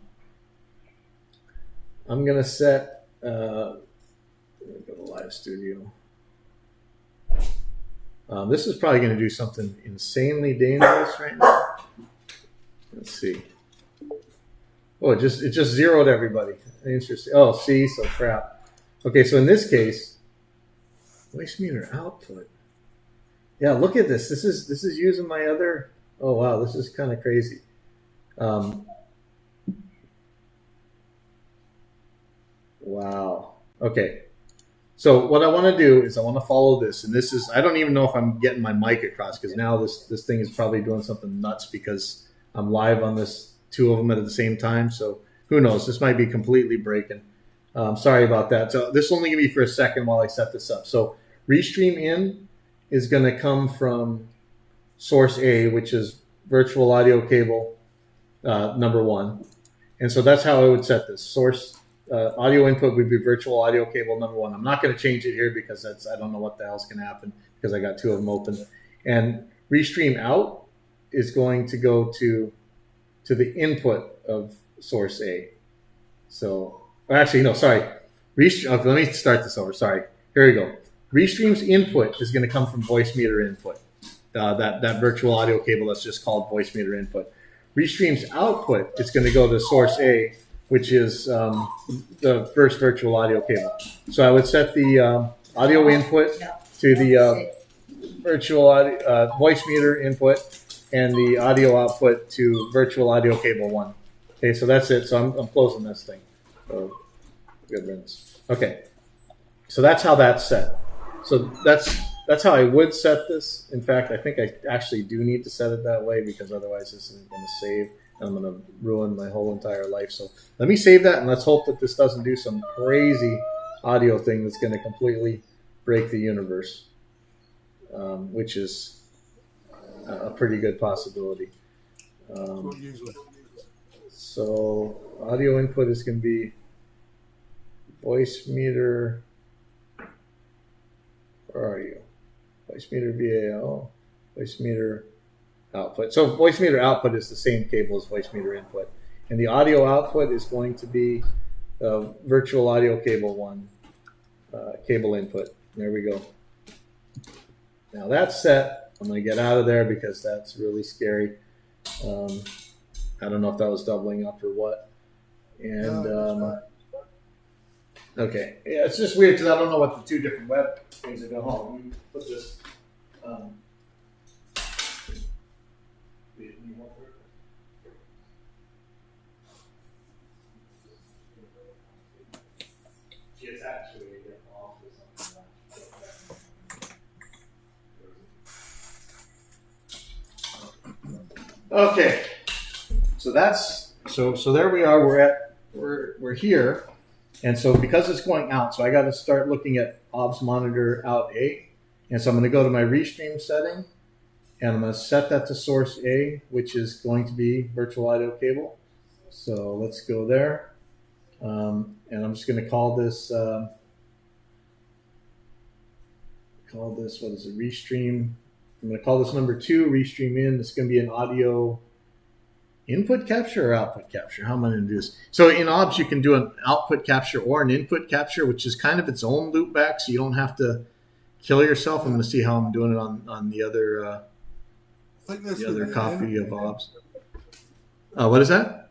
going to set. Go to Live Studio. This is probably going to do something insanely dangerous right now. Let's see. Oh, it just zeroed everybody. Interesting. Oh, see, so crap. Okay, so in this case, voice meter output. Yeah, look at this. This is using my other. Oh wow, this is kind of crazy. Wow. Okay. So what I want to do is I want to follow this, and this is, I don't even know if I'm getting my mic across, because now this thing is probably doing something nuts because I'm live on this, two of them at the same time. So who knows? This might be completely breaking. Sorry about that. So this will only give me for a second while I set this up. So restream in is going to come from source A, which is virtual audio cable number 1. And so that's how I would set this. Source audio input would be virtual audio cable number 1. I'm not going to change it here because I don't know what the hell's going to happen because I got two of them open. And restream out is going to go to the input of source A. So actually, no, sorry. Let me start this over. Sorry. Here we go. Restream's input is going to come from voice meter input. That virtual audio cable that's just called voice meter input. Restream's output is going to go to source A, which is the first virtual audio cable. So I would set the audio input to the virtual audio, voice meter input, and the audio output to virtual audio cable 1. Okay, so that's it. So I'm closing this thing. So good riddance. Okay, so that's how that's set. So that's how I would set this. In fact, I think I actually do need to set it that way because otherwise this isn't going to save. I'm going to ruin my whole entire life. So let me save that, and let's hope that this doesn't do some crazy audio thing that's going to completely break the universe, which is a pretty good possibility. So audio input is going to be voice meter. Where are you? Voice meter VAO, voice meter output. So voice meter output is the same cable as voice meter input. And the audio output is going to be virtual audio cable 1, cable input. There we go. Now that's set. I'm going to get out of there because that's really scary. I don't know if that was doubling up or what. And okay, yeah, it's just weird because I don't know what the two different web things are going on. Let me put this. It's actually off or something like that. Okay, so that's so there we are. We're here. And so because it's going out, so I got to start looking at OBS monitor out A. And so I'm going to go to my restream setting, and I'm going to set that to source A, which is going to be virtual audio cable. So let's go there. And I'm just going to call this, what is it, Restream. I'm going to call this number 2, Restream in. It's going to be an audio input capture or output capture. How am I going to do this? So in OBS, you can do an output capture or an input capture, which is kind of its own loop back, so you don't have to kill yourself. I'm going to see how I'm doing it on the other copy of OBS. What is that?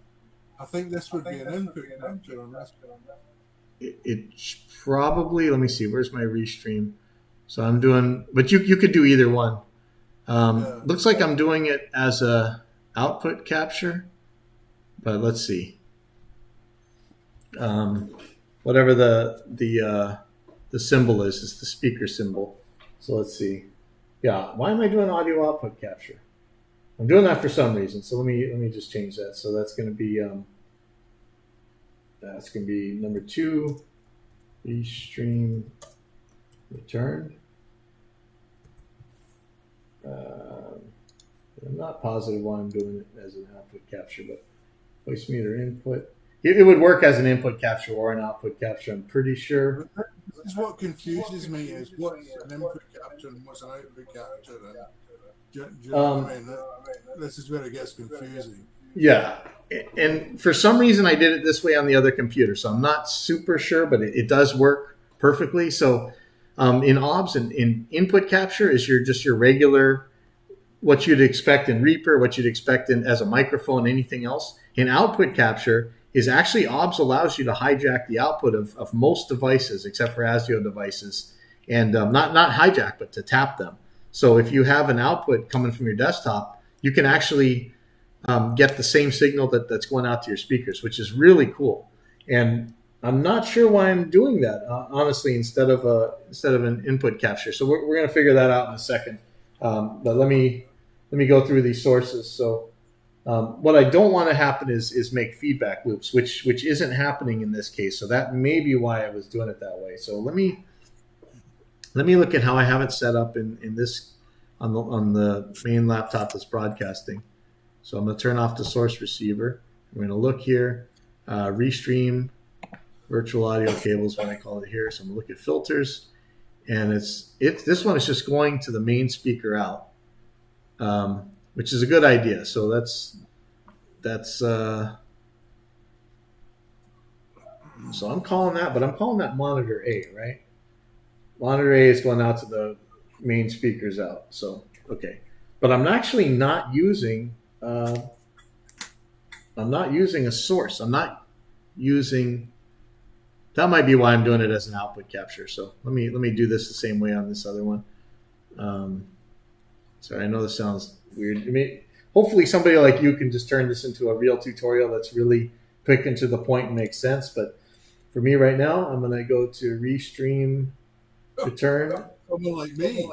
I think this would be an input capture on this one. It's probably, let me see, where's my Restream? So I'm doing, but you could do either one. Looks like I'm doing it as a output capture, but let's see. Whatever the symbol is the speaker symbol. So let's see. Yeah, why am I doing audio output capture? I'm doing that for some reason. So let me just change that. So that's going to be number 2, Restream return. I'm not positive why I'm doing it as an output capture, but voice meter input. It would work as an input capture or an output capture, I'm pretty sure. This is what confuses me, is what's an input capture and what's an output capture. Do you know what I mean? This is where it gets confusing. Yeah. And for some reason, I did it this way on the other computer, so I'm not super sure, but it does work perfectly. So in OBS, in input capture is your regular, what you'd expect in Reaper, what you'd expect as a microphone, anything else. In output capture is actually OBS allows you to hijack the output of most devices except for ASIO devices, and not hijack, but to tap them. So if you have an output coming from your desktop, you can actually get the same signal that's going out to your speakers, which is really cool. And I'm not sure why I'm doing that, honestly, instead of an input capture. So we're going to figure that out in a second. But let me go through these sources. So what I don't want to happen is make feedback loops, which isn't happening in this case. So that may be why I was doing it that way. So let me look at how I have it set up in this on the main laptop that's broadcasting. So I'm going to turn off the source receiver. I'm going to look here, Restream virtual audio cables, what I call it here. So I'm going to look at filters, and this one is just going to the main speaker out, which is a good idea. So so I'm calling that, but I'm calling that monitor A, right? Monitor A is going out to the main speakers out. So, okay. But I'm actually not using a source. I'm not using, that might be why I'm doing it as an output capture. So let me do this the same way on this other one. Sorry, I know this sounds weird. I mean, hopefully somebody like you can just turn this into a real tutorial that's really quick and to the point and makes sense. But for me right now, I'm going to go to Restream return. Someone like me.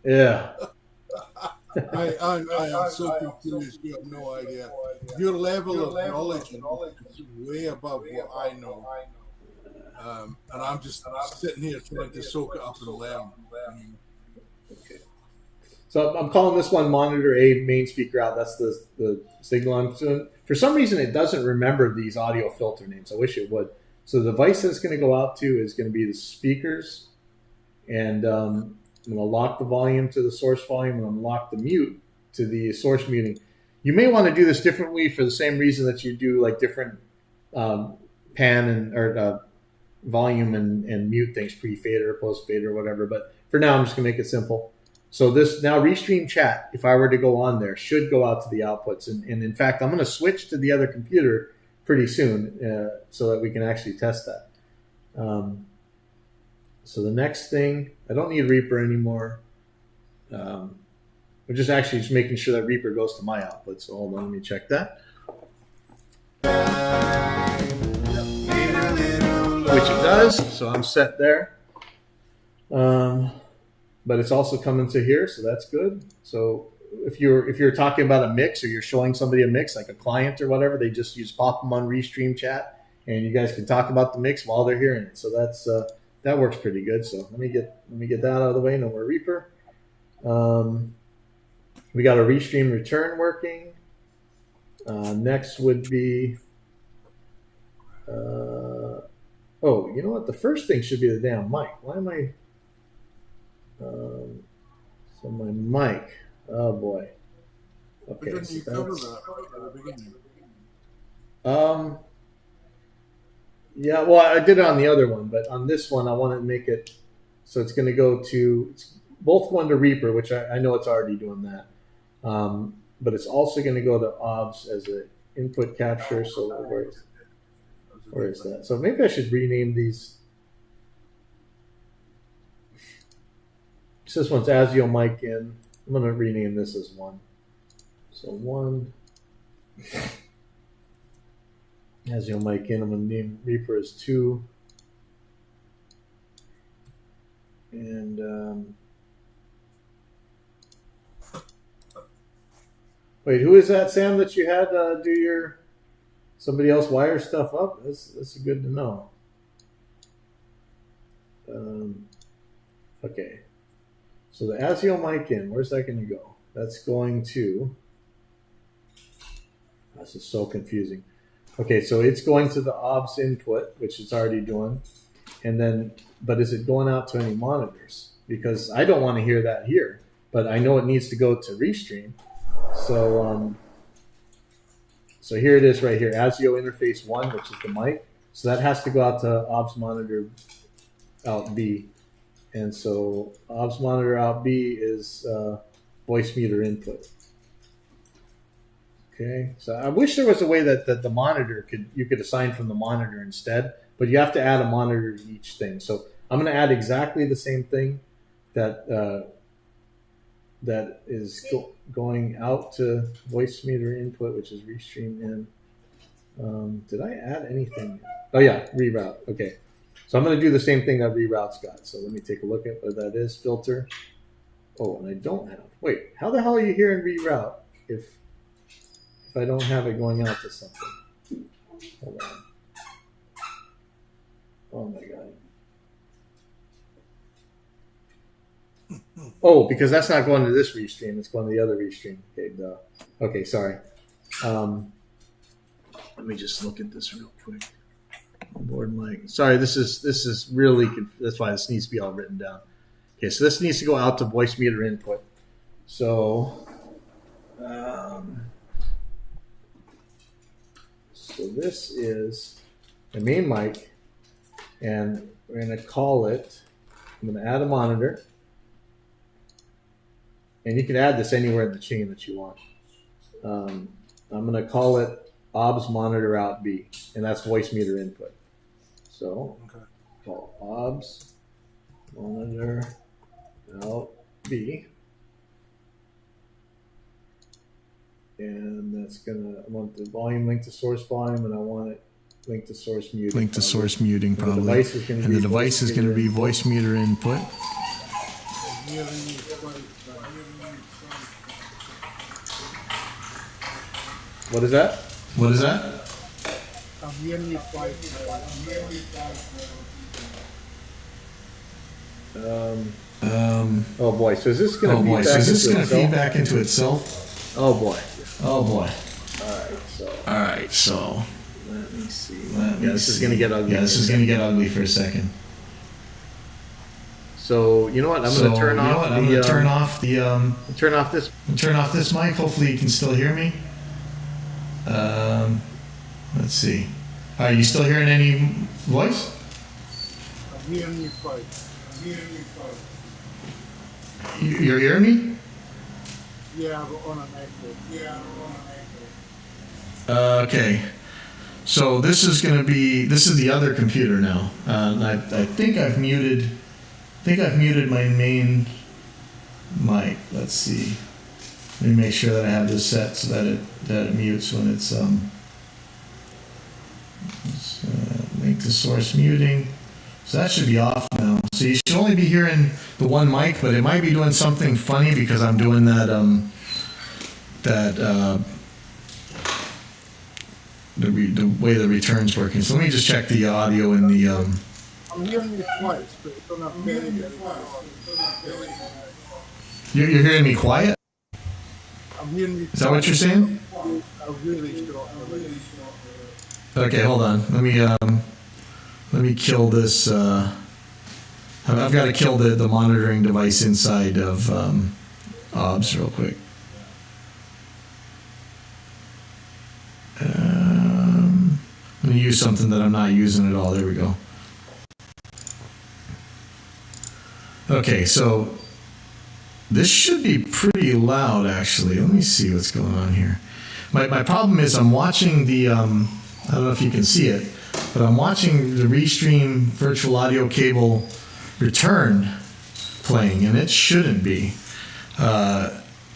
Yeah. I am so confused. You have no idea. Your level of knowledge is way above what I know. And I'm just sitting here trying to soak it up and learn. Okay. So I'm calling this one monitor A, main speaker out. That's the signal I'm doing. For some reason, it doesn't remember these audio filter names. I wish it would. So the device that's going to go out to is going to be the speakers. And I'm going to lock the volume to the source volume, and I'm going to lock the mute to the source muting. You may want to do this differently for the same reason that you do like different pan or volume and mute things, pre-fader, post-fader, whatever. But for now, I'm just going to make it simple. So this now Restream chat, if I were to go on there, should go out to the outputs. And in fact, I'm going to switch to the other computer pretty soon so that we can actually test that. So the next thing, I don't need Reaper anymore. We're just making sure that Reaper goes to my output. So hold on, let me check that. Which it does, so I'm set there. But it's also coming to here, so that's good. So if you're talking about a mix or you're showing somebody a mix, like a client or whatever, they just pop them on Restream chat, and you guys can talk about the mix while they're hearing it. So that works pretty good. So let me get that out of the way. No more Reaper. We got a Restream return working. Next would be, oh, you know what? The first thing should be the damn mic. Why am I? So my mic. Oh boy. Okay. Didn't you cover that at the beginning? Yeah. Well, I did it on the other one, but on this one, I want to make it so it's going to go to. It's both going to Reaper, which I know it's already doing that. But it's also going to go to OBS as an input capture. So where is that? So maybe I should rename these. This one's ASIO mic in. I'm going to rename this as 1. So 1. ASIO mic in. I'm going to name Reaper as 2. And wait, who is that, Sam, that you had do your somebody else wire stuff up? That's good to know. Okay. So the ASIO mic in, where's that going to go? That's going to. This is so confusing. Okay, so it's going to the OBS input, which it's already doing, and then, but is it going out to any monitors? Because I don't want to hear that here, but I know it needs to go to Restream. So, so here it is right here, ASIO interface 1, which is the mic. So that has to go out to OBS monitor out B. And so OBS monitor out B is voice meter input. Okay, so I wish there was a way that the monitor you could assign from the monitor instead, but you have to add a monitor to each thing. So I'm going to add exactly the same thing that that is going out to voice meter input, which is Restream in. Did I add anything? Oh yeah, reroute. Okay. So I'm going to do the same thing that reroute's got. So let me take a look at what that is. Filter. Oh, and I don't have. Wait, how the hell are you hearing reroute if I don't have it going out to something? Hold on. Oh my god. Oh, because that's not going to this Restream. It's going to the other Restream. Okay, duh. Okay, sorry. Let me just look at this real quick. Onboard mic. Sorry, this is really, that's why this needs to be all written down. Okay, so this needs to go out to voice meter input. So, so this is the main mic, and we're going to call it, I'm going to add a monitor, and you can add this anywhere in the chain that you want. I'm going to call it OBS monitor out B, and that's voice meter input. So, call OBS monitor out B, and that's gonna. I want the volume linked to source volume, and I want it linked to source muting. Linked to source muting, probably. And the device is going to be voice meter input. What is that? What is that? Oh boy! So is this going to feed back into itself? Oh boy! Oh boy! All right. So let me see. This is going to get ugly. Yeah, this is going to get ugly for a second. So you know what? I'm going to turn off. I'm going to turn off the. Turn off this. Turn off this mic. Hopefully you can still hear me. Let's see. Are you still hearing any voice? I'm hearing you fight. You're hearing me? Yeah, but on an echo. Okay. So this is the other computer now. I think I've muted my main mic. Let's see. Let me make sure that I have this set so that it mutes when it's link to source muting. So that should be off now. So you should only be hearing the one mic, but it might be doing something funny because I'm doing that the way the return's working. So let me just check the audio in the I'm hearing you twice, but it's not very good. You're hearing me quiet? I'm hearing you. Is that what you're saying? really short. Okay, hold on. Let me kill this. I've got to kill the monitoring device inside of OBS real quick. I'm going to use something that I'm not using at all. There we go. Okay, so this should be pretty loud, actually. Let me see what's going on here. My problem is I'm watching the, I don't know if you can see it, but I'm watching the Restream virtual audio cable return playing, and it shouldn't be.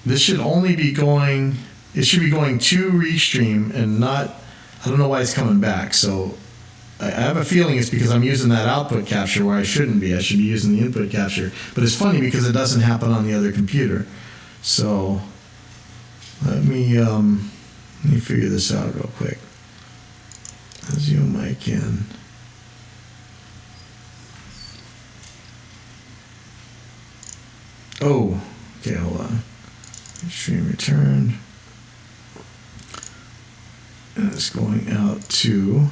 This should only be going, it should be going to Restream and not, I don't know why it's coming back. So I have a feeling it's because I'm using that output capture where I shouldn't be. I should be using the input capture. But it's funny because it doesn't happen on the other computer. So let me figure this out real quick. Zoom mic in. Oh, okay, hold on. Stream return. And it's going out to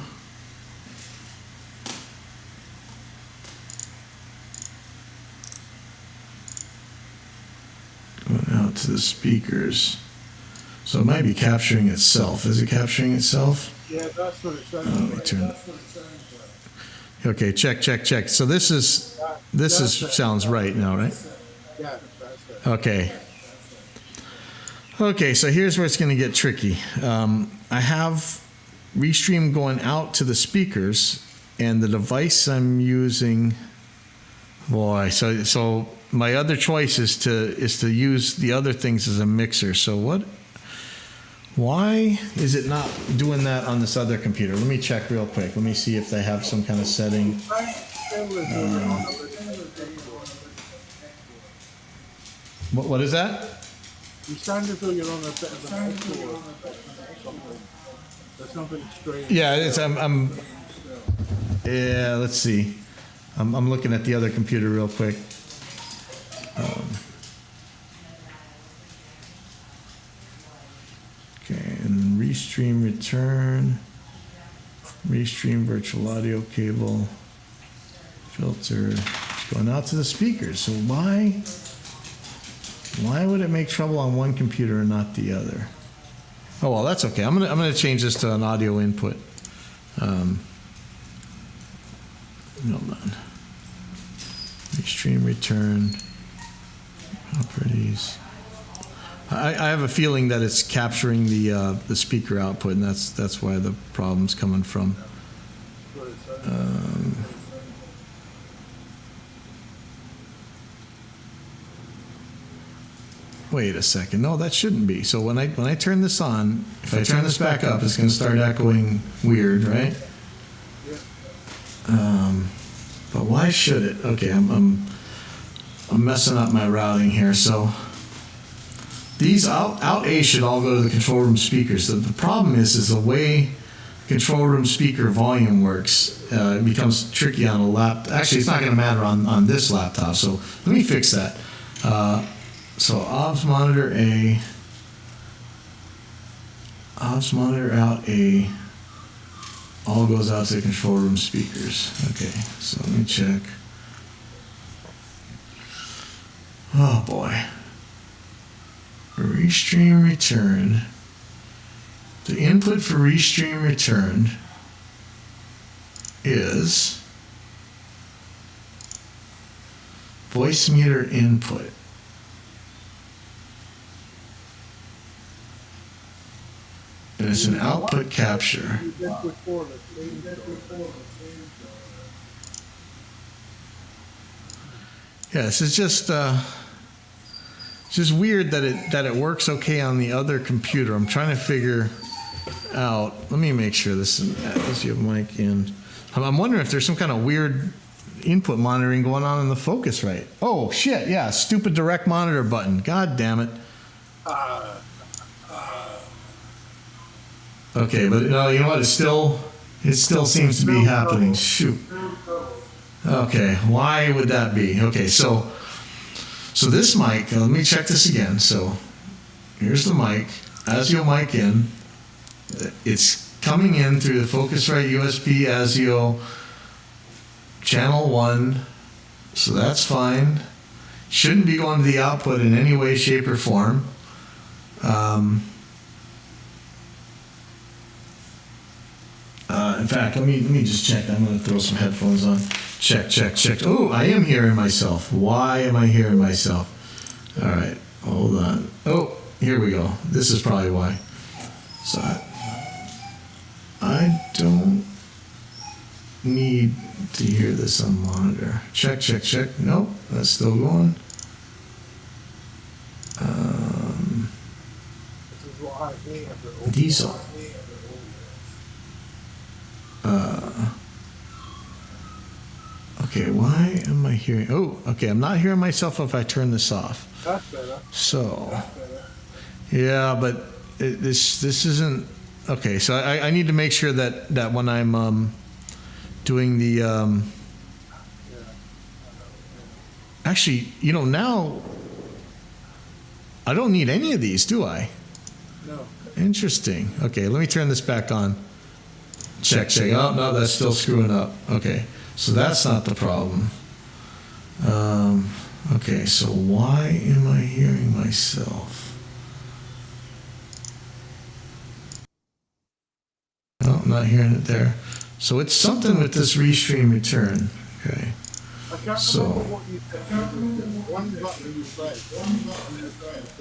the speakers. So it might be capturing itself. Is it capturing itself? Yeah, that's what it sounds Let me turn. Okay, check. So this is sounds right now, right? Yeah, that's it. Okay. Okay, so here's where it's going to get tricky. I have Restream going out to the speakers, and the device I'm using. Boy, so my other choice is to use the other things as a mixer. So what? Why is it not doing that on this other computer? Let me check real quick. Let me see if they have some kind of setting. What is that? You sound as though you're on a bit of an outdoor something. There's something strange. Yeah, it's yeah, let's see. I'm looking at the other computer real quick. Okay, and Restream return, Restream virtual audio cable, filter, it's going out to the speakers. So why would it make trouble on one computer and not the other? Oh well, that's okay. I'm gonna change this to an audio input. Hold on. Restream return, properties. I have a feeling that it's capturing the speaker output, and that's why the problem's coming from. Wait a second. No, that shouldn't be. So when I turn this on, if I turn this back up, it's going to start echoing weird, right? But why should it? Okay, I'm messing up my routing here. So these out A should all go to the control room speakers. So the problem is the way control room speaker volume works. It becomes tricky on a laptop. Actually, it's not going to matter on this laptop. So let me fix that. So OBS monitor A, OBS monitor out A, all goes out to the control room speakers. Okay, so let me check. Oh boy. Restream return. The input for Restream return is voice meter input. And it's an output capture. Yes, it's just weird that it works okay on the other computer. I'm trying to figure out. Let me make sure this is you have mic in. I'm wondering if there's some kind of weird input monitoring going on in the Focusrite. Oh shit! Yeah, stupid direct monitor button. God damn it. Okay, but no, you know what? It still seems to be happening. Shoot. Okay, why would that be? Okay, so this mic. Let me check this again. So here's the mic. ASIO mic in. It's coming in through the Focusrite USB ASIO channel 1, so that's fine. Shouldn't be going to the output in any way, shape, or form. In fact, let me just check. I'm going to throw some headphones on. Check. Oh, I am hearing myself. Why am I hearing myself? All right, hold on. Oh, here we go. This is probably why. So I don't need to hear this on monitor. Check. Nope, that's still going. Diesel. Okay, why am I hearing? Oh, okay, I'm not hearing myself if I turn this off. That's better. So, yeah, but this isn't okay. So I need to make sure that when I'm doing the actually, now I don't need any of these, do I? No. Interesting. Okay, let me turn this back on. Check. Oh, no, that's still screwing up. Okay, so that's not the problem. Okay, so why am I hearing myself? No, I'm not hearing it there. So it's something with this restream return. Okay. I can't So- remember what you said. One button you press.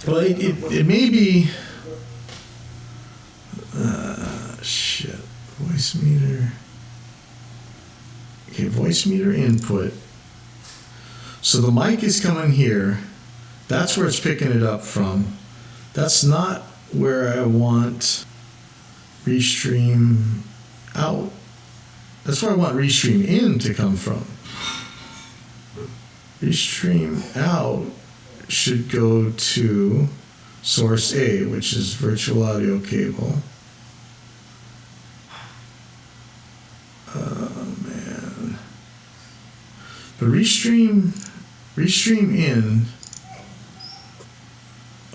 Well, it may be. Shit. Voice meter. Okay, voice meter input. So the mic is coming here. That's where it's picking it up from. That's not where I want restream out. That's where I want restream in to come from. Restream out should go to source A, which is virtual audio cable. Oh man. But restream in.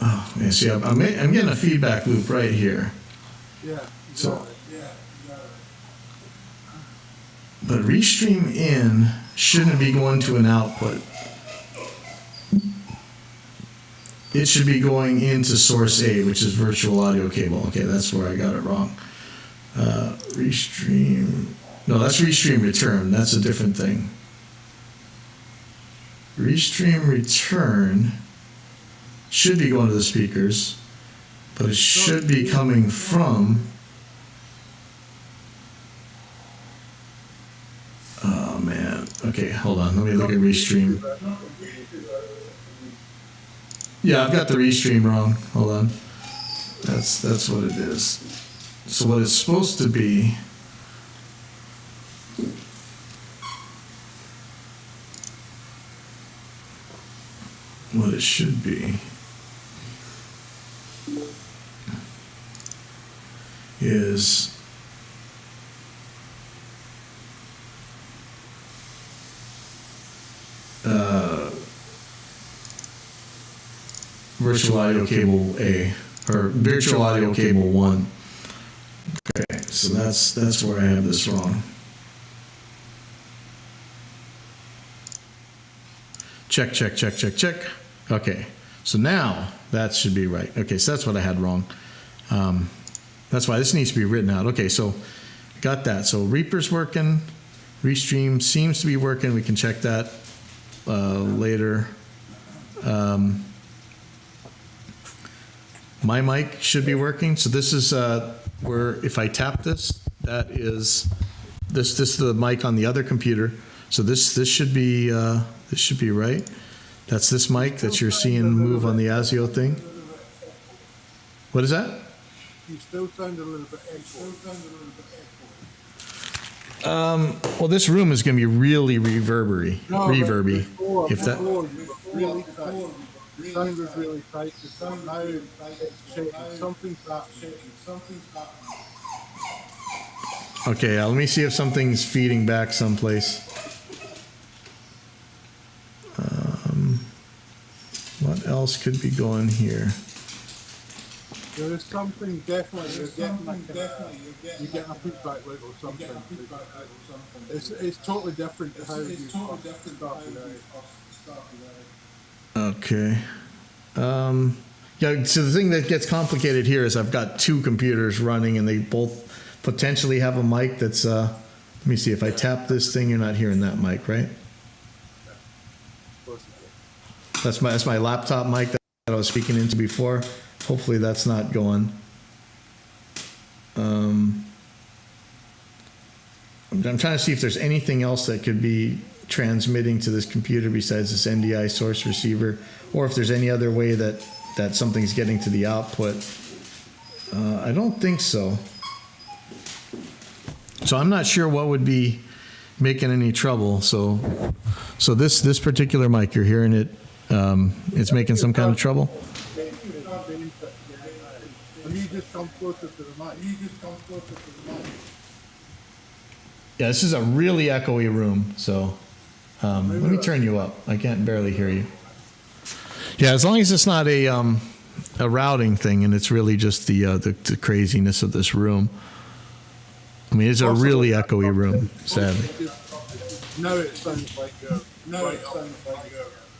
Oh man, see, I'm getting a feedback loop right here. Yeah. So, but restream in shouldn't be going to an output. It should be going into source A, which is virtual audio cable. Okay, that's where I got it wrong. Restream. No, that's restream return. That's a different thing. Restream return should be going to the speakers, but it should be coming from. Oh man. Okay, hold on. Let me look at restream. Yeah, I've got the restream wrong. Hold on. That's what it is. So what it's supposed to be. What it should be is virtual audio cable A, or virtual audio cable 1. Okay, so that's where I have this wrong. Check. Okay, so now that should be right. Okay, so that's what I had wrong. That's why this needs to be written out. Okay, so got that. So Reaper's working. Restream seems to be working. We can check that later. My mic should be working. So this is where if I tap this, that is this is the mic on the other computer. So this should be right. That's this mic that you're seeing move on the ASIO thing. What is that? You still sound a little bit echo. Well, this room is going to be really reverby. Before, If that. really tight. The sound was really tight. The sound now is shaking. Something's happening. Okay, let me see if something's feeding back someplace. else could be going here? There is something definitely you're getting a feedback loop or something. It's totally different to how you started out. Okay. Yeah, so the thing that gets complicated here is I've got two computers running and they both potentially have a mic that's, let me see, if I tap this thing, you're not hearing that mic, right? That's my laptop mic that I was speaking into before. Hopefully that's not going. I'm trying to see if there's anything else that could be transmitting to this computer besides this NDI source receiver, or if there's any other way that something's getting to the output. I don't think so. So I'm not sure what would be making any trouble. So this particular mic, you're hearing it, it's making some kind of trouble. You just come closer to the mic. Yeah, this is a really echoey room, so let me turn you up. I can't barely hear you. Yeah, as long as it's not a routing thing and it's really just the craziness of this room. I mean, it's a really echoey room, sadly. No, it sounds like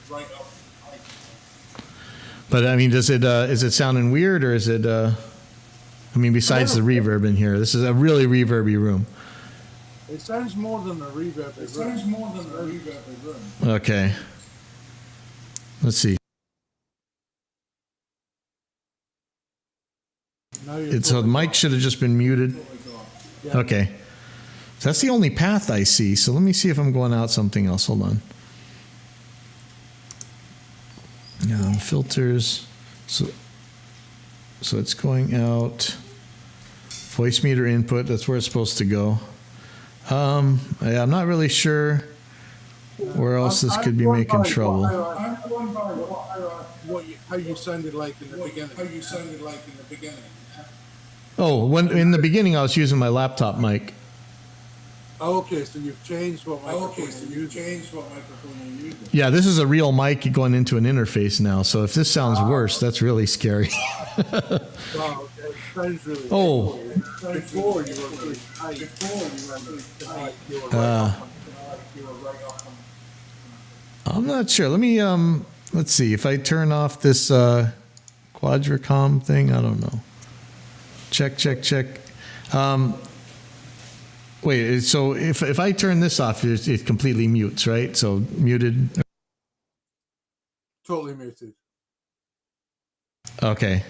right up. But I mean, is it sounding weird, or is it? I mean, besides the reverb in here, this is a really reverby room. It sounds more than a reverby room. Okay. Let's see. So the mic should have just been muted. Okay. So that's the only path I see. So let me see if I'm going out something else. Hold on. Filters. So it's going out. Voice meter input. That's where it's supposed to go. I'm not really sure where else this could be making trouble. I'm going by how you sounded like in the beginning. Oh, when in the beginning I was using my laptop mic. Oh, okay, so you've changed what microphone you're using. Yeah, this is a real mic going into an interface now. So if this sounds worse, that's really scary. Wow, it sounds really Oh. Before you were really tight. You were right up. I'm not sure. Let me let's see if I turn off this quadracom thing. I don't know. Check. Wait. So if I turn this off, it completely mutes, right? So muted. Totally muted. Okay.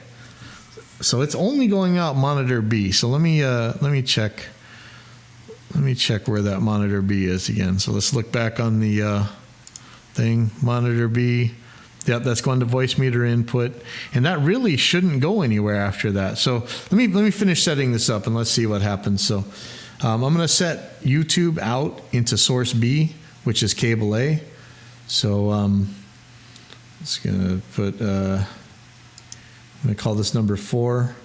So it's only going out monitor B. So let me check. Let me check where that monitor B is again. So let's look back on the thing. Monitor B. Yep, that's going to voice meter input, and that really shouldn't go anywhere after that. So let me finish setting this up and let's see what happens. So I'm going to set YouTube out into source B, which is cable A. So it's going to put. I'm going to call this number 4.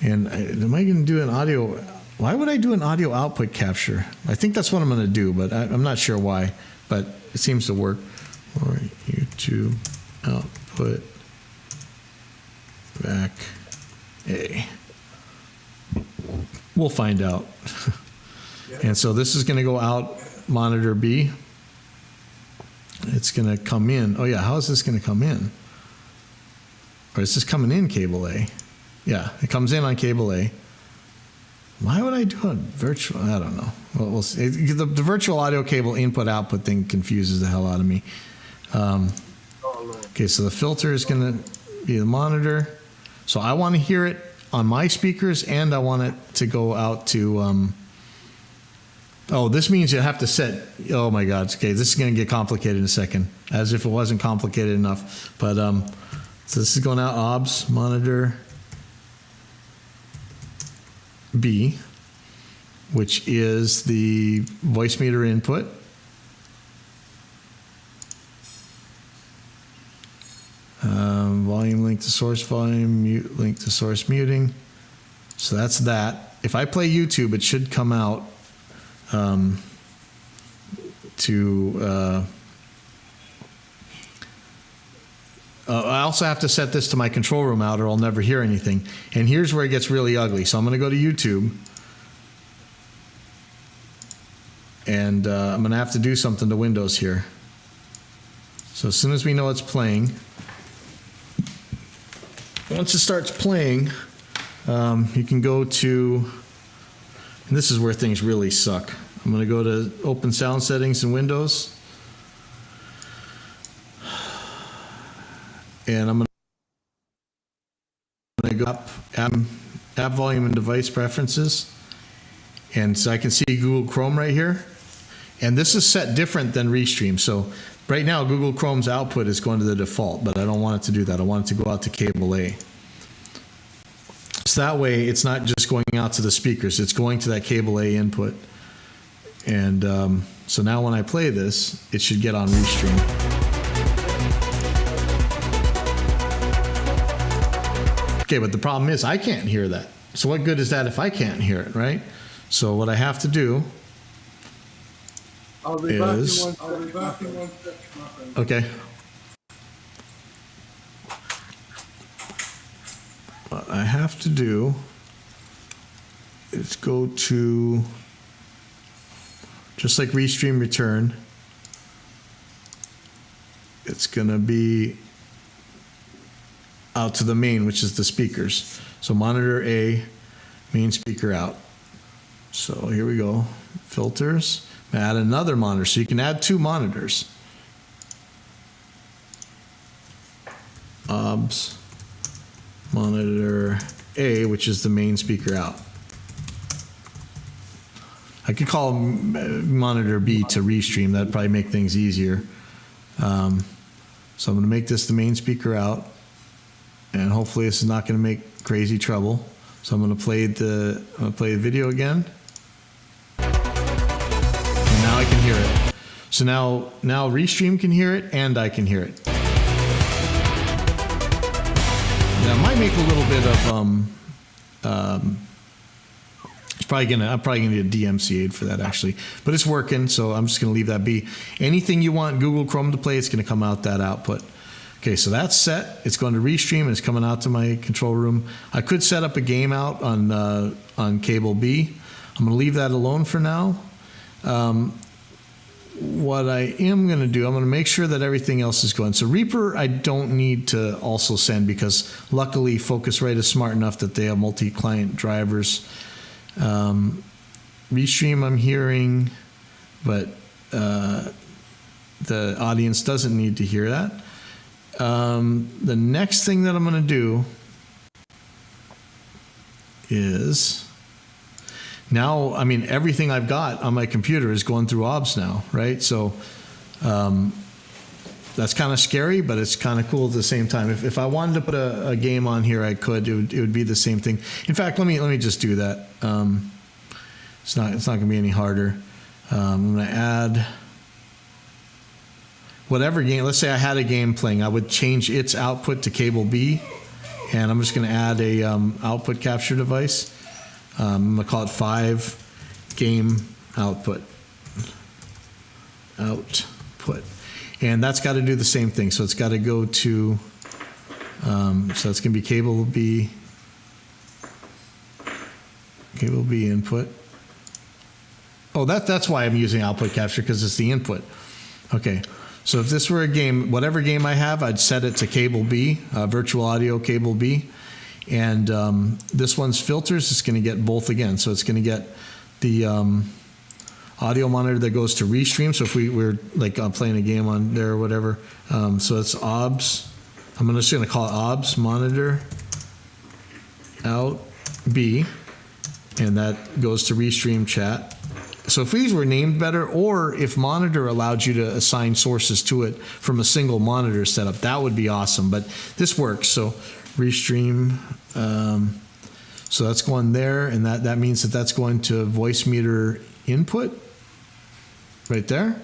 And am I going to do an audio? Why would I do an audio output capture? I think that's what I'm going to do, but I'm not sure why. But it seems to work. Or YouTube output back A. We'll find out. And so this is going to go out monitor B. It's going to come in. Oh yeah, how is this going to come in? Or is this coming in cable A? Yeah, it comes in on cable A. Why would I do a virtual? I don't know. Well, we'll see. The virtual audio cable input output thing confuses the hell out of me. Okay, so the filter is going to be the monitor. So I want to hear it on my speakers, and I want it to go out to. Oh, this means you have to set. Oh my God. Okay, this is going to get complicated in a second. As if it wasn't complicated enough. But so this is going out OBS monitor B, which is the voice meter input. Volume link to source volume, mute link to source muting. So that's that. If I play YouTube, it should come out I also have to set this to my control room out or I'll never hear anything. And here's where it gets really ugly. So I'm going to go to YouTube. And I'm going to have to do something to Windows here. So as soon as we know it's playing, once it starts playing, you can go to, and this is where things really suck. I'm going to go to Open Sound Settings in Windows. And I'm going to go up app volume and device preferences. And so I can see Google Chrome right here. And this is set different than Restream. So right now, Google Chrome's output is going to the default, but I don't want it to do that. I want it to go out to cable A. So that way, it's not just going out to the speakers. It's going to that cable A input. And so now when I play this, it should get on Restream. Okay, but the problem is I can't hear that. So what good is that if I can't hear it, right? So what I have to do is... I'll be back in one second. Okay. What I have to do is go to, just like Restream Return, it's going to be out to the main, which is the speakers. So monitor A, main speaker out. So here we go. Filters. Add another monitor. So you can add 2 monitors. OBS monitor A, which is the main speaker out. I could call monitor B to Restream. That'd probably make things easier. So I'm going to make this the main speaker out. And hopefully this is not going to make crazy trouble. So I'm going to play the video again. And now I can hear it. So now Restream can hear it and I can hear it. Now it might make a little bit of I'm probably gonna get DMCA'd for that actually, but it's working, so I'm just gonna leave that be. Anything you want Google Chrome to play, it's gonna come out that output. Okay, so that's set. It's going to Restream and it's coming out to my control room. I could set up a game out on cable B. I'm gonna leave that alone for now. What I am going to do, I'm going to make sure that everything else is going. So Reaper, I don't need to also send because luckily Focusrite is smart enough that they have multi-client drivers. Restream I'm hearing, but the audience doesn't need to hear that. The next thing that I'm going to do is... Now, I mean, everything I've got on my computer is going through OBS now, right? So that's kind of scary, but it's kind of cool at the same time. If I wanted to put a game on here, I could. It would be the same thing. In fact, let me just do that. It's not going to be any harder. I'm going to add whatever game. Let's say I had a game playing. I would change its output to cable B, and I'm just going to add a output capture device. I'm going to call it 5 game output. And that's got to do the same thing. So it's got to go to, so it's going to be cable B input. Oh, that's why I'm using output capture, because it's the input. Okay. So if this were a game, whatever game I have, I'd set it to cable B, virtual audio cable B. And this one's filters is going to get both again. So it's going to get the audio monitor that goes to Restream. So if we're like playing a game on there or whatever. So it's OBS. I'm just going to call it OBS monitor out B. And that goes to Restream chat. So if these were named better, or if monitor allowed you to assign sources to it from a single monitor setup, that would be awesome. But this works. So Restream, so that's going there, and that means that's going to voice meter input right there.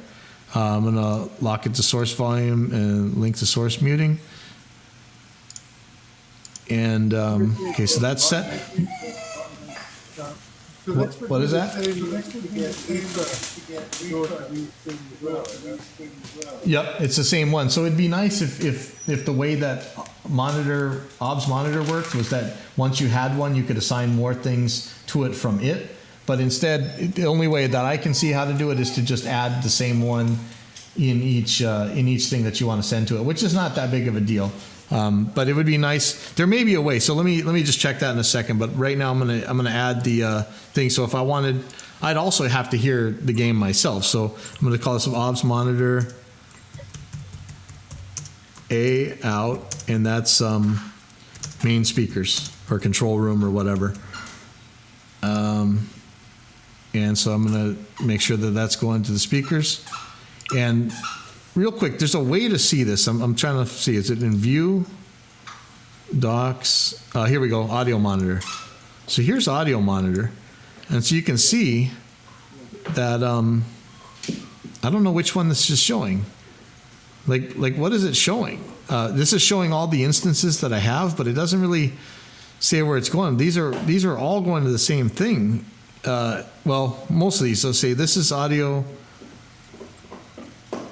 I'm going to lock it to source volume and link to source muting. And okay, so that's set. What is that? Yep, it's the same one. So it'd be nice if the way that OBS monitor worked was that once you had one, you could assign more things to it from it. But instead, the only way that I can see how to do it is to just add the same one in each thing that you want to send to it, which is not that big of a deal. But it would be nice. There may be a way. So let me just check that in a second. But right now I'm gonna add the thing. So if I wanted, I'd also have to hear the game myself. So I'm gonna call this OBS monitor A out, and that's main speakers or control room or whatever. And so I'm gonna make sure that that's going to the speakers. And real quick, there's a way to see this. I'm trying to see. Is it in view? Docs. Here we go. Audio monitor. So here's audio monitor. And so you can see that I don't know which one this is showing. Like what is it showing? This is showing all the instances that I have, but it doesn't really say where it's going. These are all going to the same thing. Well, most of these. So say this is audio.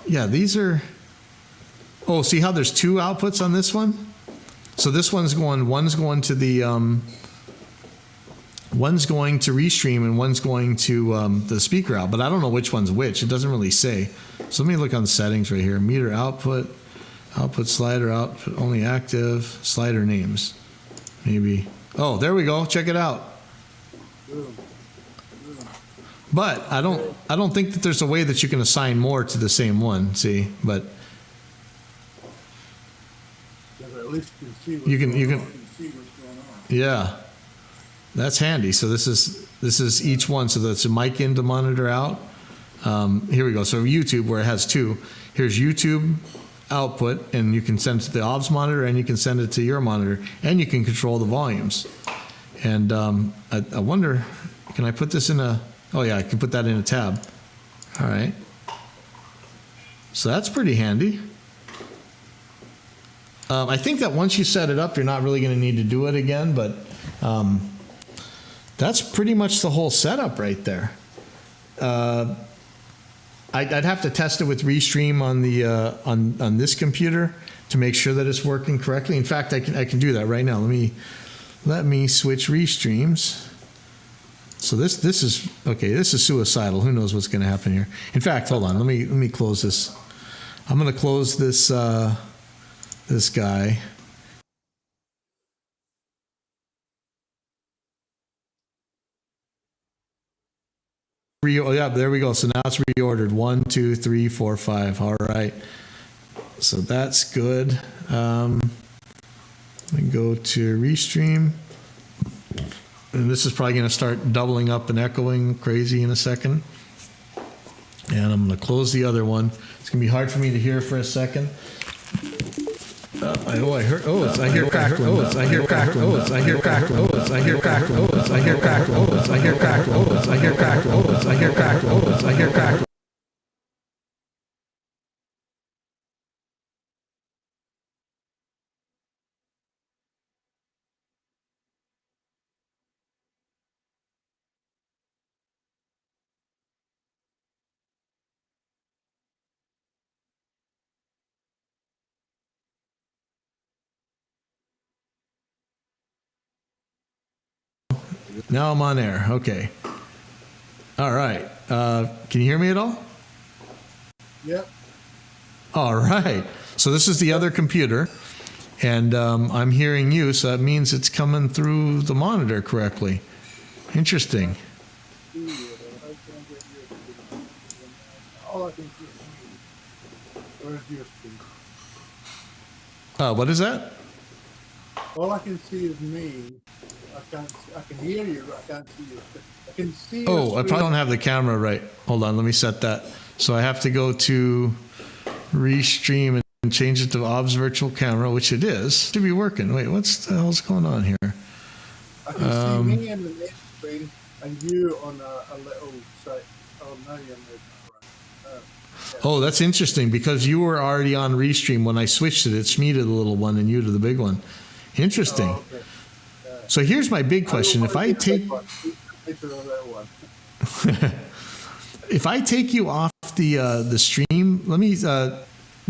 Yeah, these are, oh, see how there's two outputs on this one? So this one's going to the, one's going to Restream and one's going to the speaker out, but I don't know which one's which. It doesn't really say. So let me look on the settings right here. Meter output, output slider, output only active, slider names. Maybe, oh, there we go. Check it out. But I don't think that there's a way that you can assign more to the same one. See, but At least you can see what's going on. Yeah, that's handy. So this is each one. So that's a mic in to monitor out. Here we go. So YouTube, where it has two. Here's YouTube output, and you can send it to the OBS monitor, and you can send it to your monitor, and you can control the volumes. And I wonder, can I put this in a? Oh yeah, I can put that in a tab. All right. So that's pretty handy. I think that once you set it up, you're not really going to need to do it again, but that's pretty much the whole setup right there. I'd have to test it with Restream on the on this computer to make sure that it's working correctly. In fact, I can do that right now. Let me switch Restreams. So this is okay. This is suicidal. Who knows what's going to happen here? In fact, hold on. Let me close this. I'm going to close this this guy. Yeah, there we go. So now it's reordered. 1, 2, 3, 4, 5. All right. So that's good. Let me go to Restream. And this is probably going to start doubling up and echoing crazy in a second. And I'm going to close the other one. It's going to be hard for me to hear for a second. I hear crackling. I hear crackling. I hear crackling. I hear crackling. I hear crackling. I hear crackling. I hear crackling. I hear crackling. I hear crackling. Now I'm on air. Okay. All right. Can you hear me at all? Yep. All right. So this is the other computer, and I'm hearing you, so that means it's coming through the monitor correctly. Interesting. All I can see is me. Where's your screen? What is that? All I can see is me. I can hear you. I can't see you. I can see. Oh, I probably don't have the camera right. Hold on, let me set that. So I have to go to Restream and change it to OBS virtual camera, which it is. To be working. Wait, what's the hell's going on here? I can see me on the main screen and you on a little site. Oh, now you're right. Yeah. Oh, that's interesting because you were already on Restream when I switched it. It's me to the little one and you to the big one. Interesting. Oh, okay. So here's my big question. If I take, later on that one. If I take you off the stream, let me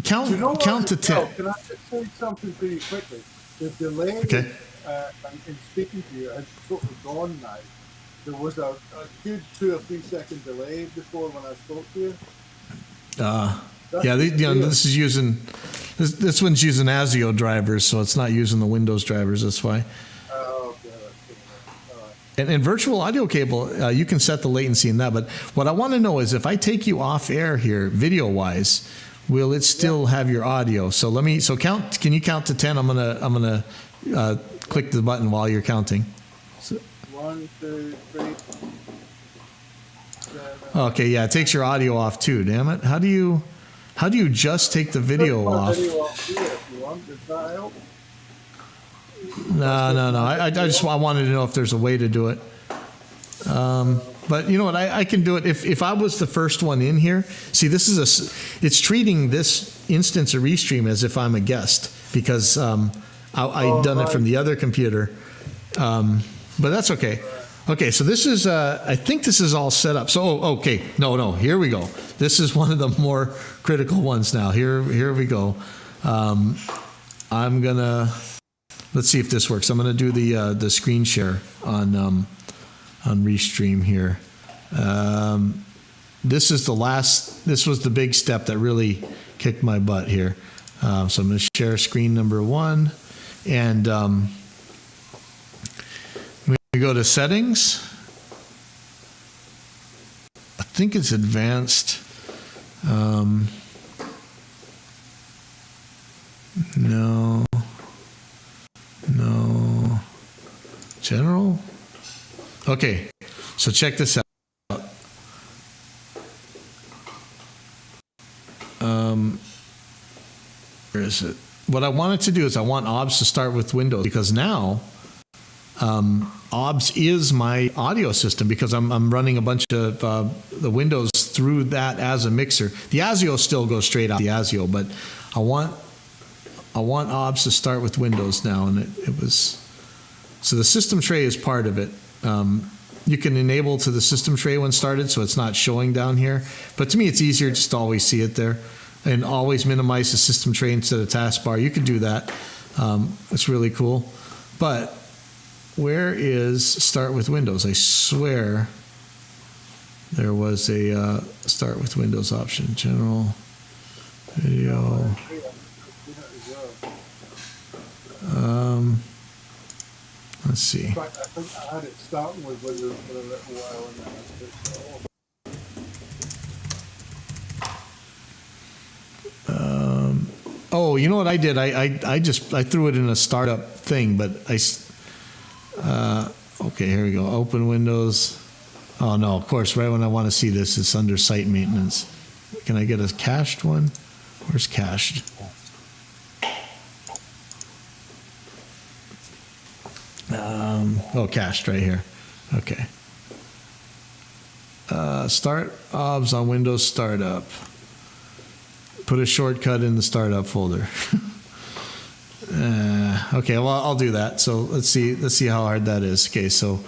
count to 10. Can I just say something pretty quickly? The delay Okay. in speaking to you has totally gone now. There was a good 2 or 3 second delay before when I spoke to you. This is using this one's using ASIO drivers, so it's not using the Windows drivers. That's why. Okay. All right. And virtual audio cable, you can set the latency in that. But what I want to know is if I take you off air here, video wise, will it still have your audio? So count. Can you count to 10? I'm gonna click the button while you're counting. So, 1, 2, 3. 7. Okay, yeah, it takes your audio off too. Damn it! How do you just take the video off? Video off here if you want. Does that help? No. I wanted to know if there's a way to do it. But you know what? I can do it if I was the first one in here. See, it's treating this instance of Restream as if I'm a guest because I'd done it from the other computer. But that's okay. Okay, so this is, I think this is all set up. So, okay, no, here we go. This is one of the more critical ones now. Here we go. I'm gonna, let's see if this works. I'm gonna do the screen share on Restream here. This was the big step that really kicked my butt here. So I'm gonna share screen number 1 and, we go to settings. I think it's advanced. No. General. Okay, so check this out. Where is it? What I wanted to do is I want OBS to start with Windows because now OBS is my audio system because I'm running a bunch of the Windows through that as a mixer. The ASIO still goes straight out the ASIO, but I want OBS to start with Windows now, and it was so the system tray is part of it. You can enable to the system tray when started, so it's not showing down here. But to me, it's easier just to always see it there, and always minimize the system tray instead of taskbar. You can do that. It's really cool, but where is Start with Windows? I swear there was a Start with Windows option. General, video. Let's see. In fact, I think I had it starting with Windows for a little while and then I switched it off. Oh, you know what I did? I threw it in a startup thing, but okay, here we go. Open Windows. Oh no, of course, right when I want to see this, it's under site maintenance. Can I get a cached one? Where's cached? Cached right here. Okay. Start OBS on Windows Startup. Put a shortcut in the startup folder. Okay, well, I'll do that. So let's see how hard that is. Okay, so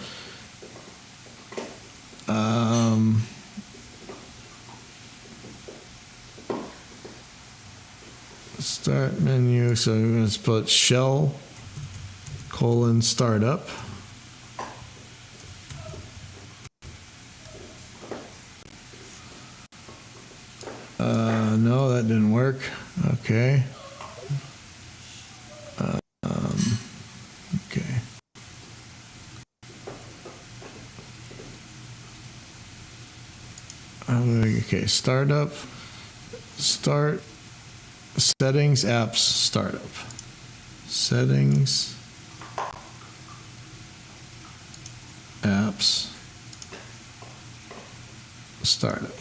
start menu. So we're going to put shell : startup. No, that didn't work. Okay. Okay. Okay, startup, start, settings, apps, startup. Settings, apps, startup.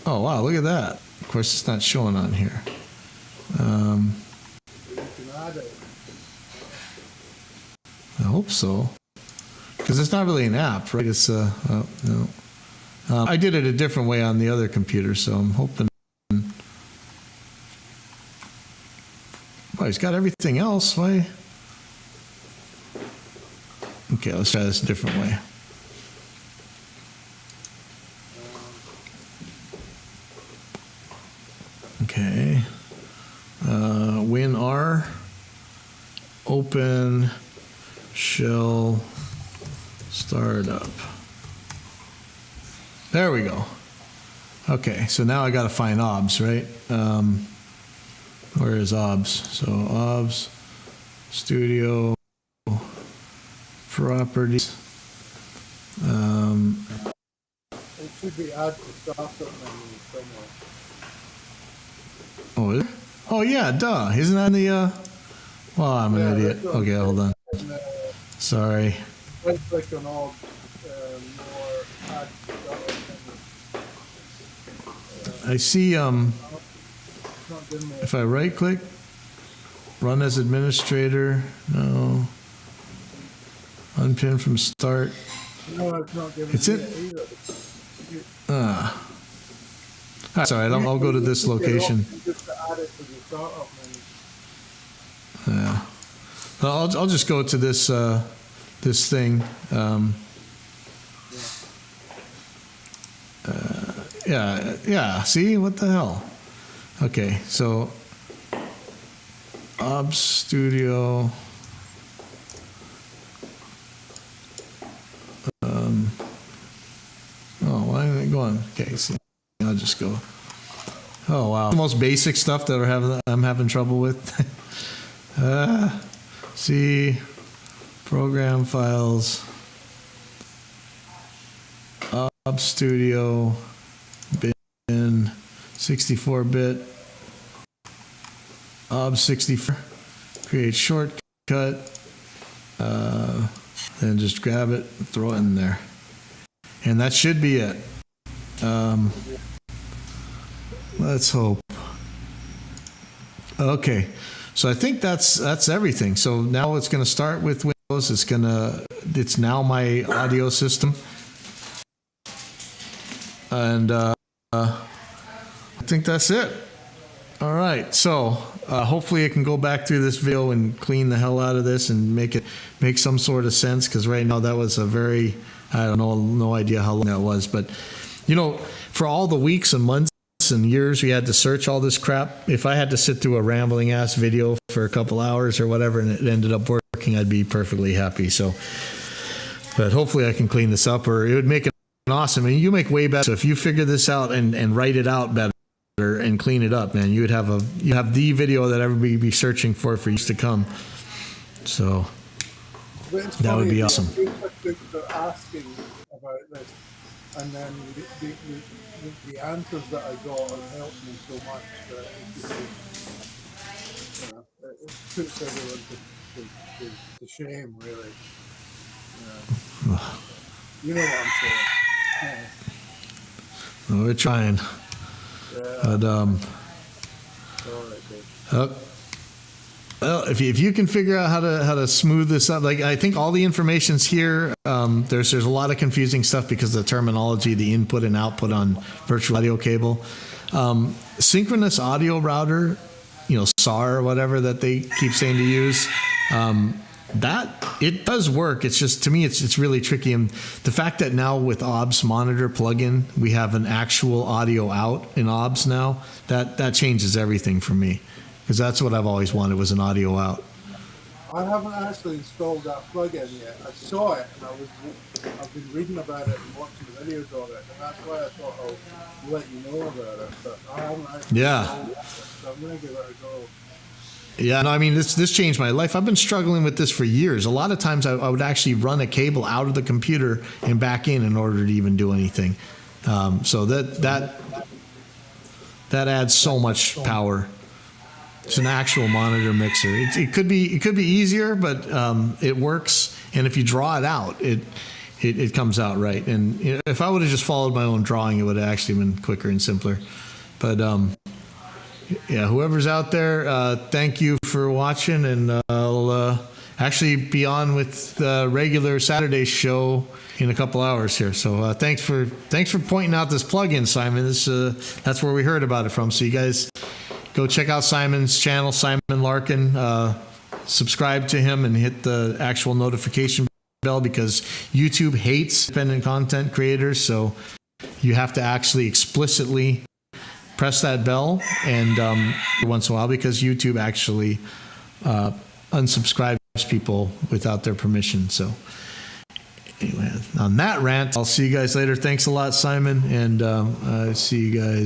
Oh, wow, look at that. Of course, it's not showing on here. I hope so. Because it's not really an app, right? It's no. I did it a different way on the other computer, so I'm hoping. Well, he's got everything else. Why? Okay, let's try this a different way. Okay. WinR. Open shell startup. There we go. Okay, so now I got to find OBS, right? Where is OBS? So OBS, Studio, Properties. It should be add to startup menu somewhere. Oh, is it? Oh yeah, duh. Isn't that in the? Well, I'm an idiot. Okay, hold on. Sorry. Right click on all more add to startup menu. I see. It's not giving me If I right click, run as administrator. No. Unpin from start. no, it's not giving It's me in- it either. That's all right. I'll go to this location. Just to add it to the startup menu. Yeah. I'll just go to this this thing. Yeah. See, what the hell? Okay, so OBS Studio. Oh, why isn't it going? Okay, see, I'll just go. Oh wow, the most basic stuff that I'm having trouble with. See, program files, OBS Studio, bin, 64-bit, OBS 64, create shortcut, then just grab it, throw it in there. And that should be it. Let's hope. Okay, so I think that's everything. So now it's going to start with Windows. It's now my audio system, and I think that's it. All right, so hopefully I can go back through this video and clean the hell out of this and make some sort of sense, because right now that was a very, I don't know, no idea how long that was, but for all the weeks and months and years we had to search all this crap, if I had to sit through a rambling ass video for a couple hours or whatever and it ended up working, I'd be perfectly happy. So, but hopefully I can clean this up, or it would make it awesome. And you make way better. So if you figure this out and write it out better and clean it up, man, you have the video that everybody would be searching for years to come. So that would be awesome. They're asking about this, and then the answers that I got have helped me so much that it puts everyone to shame, really. You know what I'm saying? Well, we're trying. Yeah. But All right, Dave. well, if you can figure out how to smooth this up, like I think all the information's here. There's a lot of confusing stuff because of the terminology, the input and output on virtual audio cable, synchronous audio router, SAR or whatever that they keep saying to use. That it does work. It's just, to me, it's really tricky. And the fact that now with OBS monitor plugin, we have an actual audio out in OBS now, that changes everything for me, because that's what I've always wanted, was an audio out. I haven't actually installed that plugin yet. I saw it, and I've been reading about it and watching videos of it, and that's why I thought I'll let you know about it. But I haven't actually installed it, so I'm going to give it a go. Yeah, no, I mean, this changed my life. I've been struggling with this for years. A lot of times I would actually run a cable out of the computer and back in order to even do anything. So that adds so much power. It's an actual monitor mixer. It could be easier, but it works. And if you draw it out, it comes out right. And if I would have just followed my own drawing, it would have actually been quicker and simpler. But yeah, whoever's out there, thank you for watching, and I'll actually be on with the regular Saturday show in a couple hours here. So thanks for pointing out this plugin, Simon. That's where we heard about it from. So you guys go check out Simon's channel, Simon Larkin. Subscribe to him and hit the actual notification bell because YouTube hates independent content creators. So you have to actually explicitly press that bell and once in a while, because YouTube actually unsubscribes people without their permission. So anyway, on that rant, I'll see you guys later. Thanks a lot, Simon, and see you guys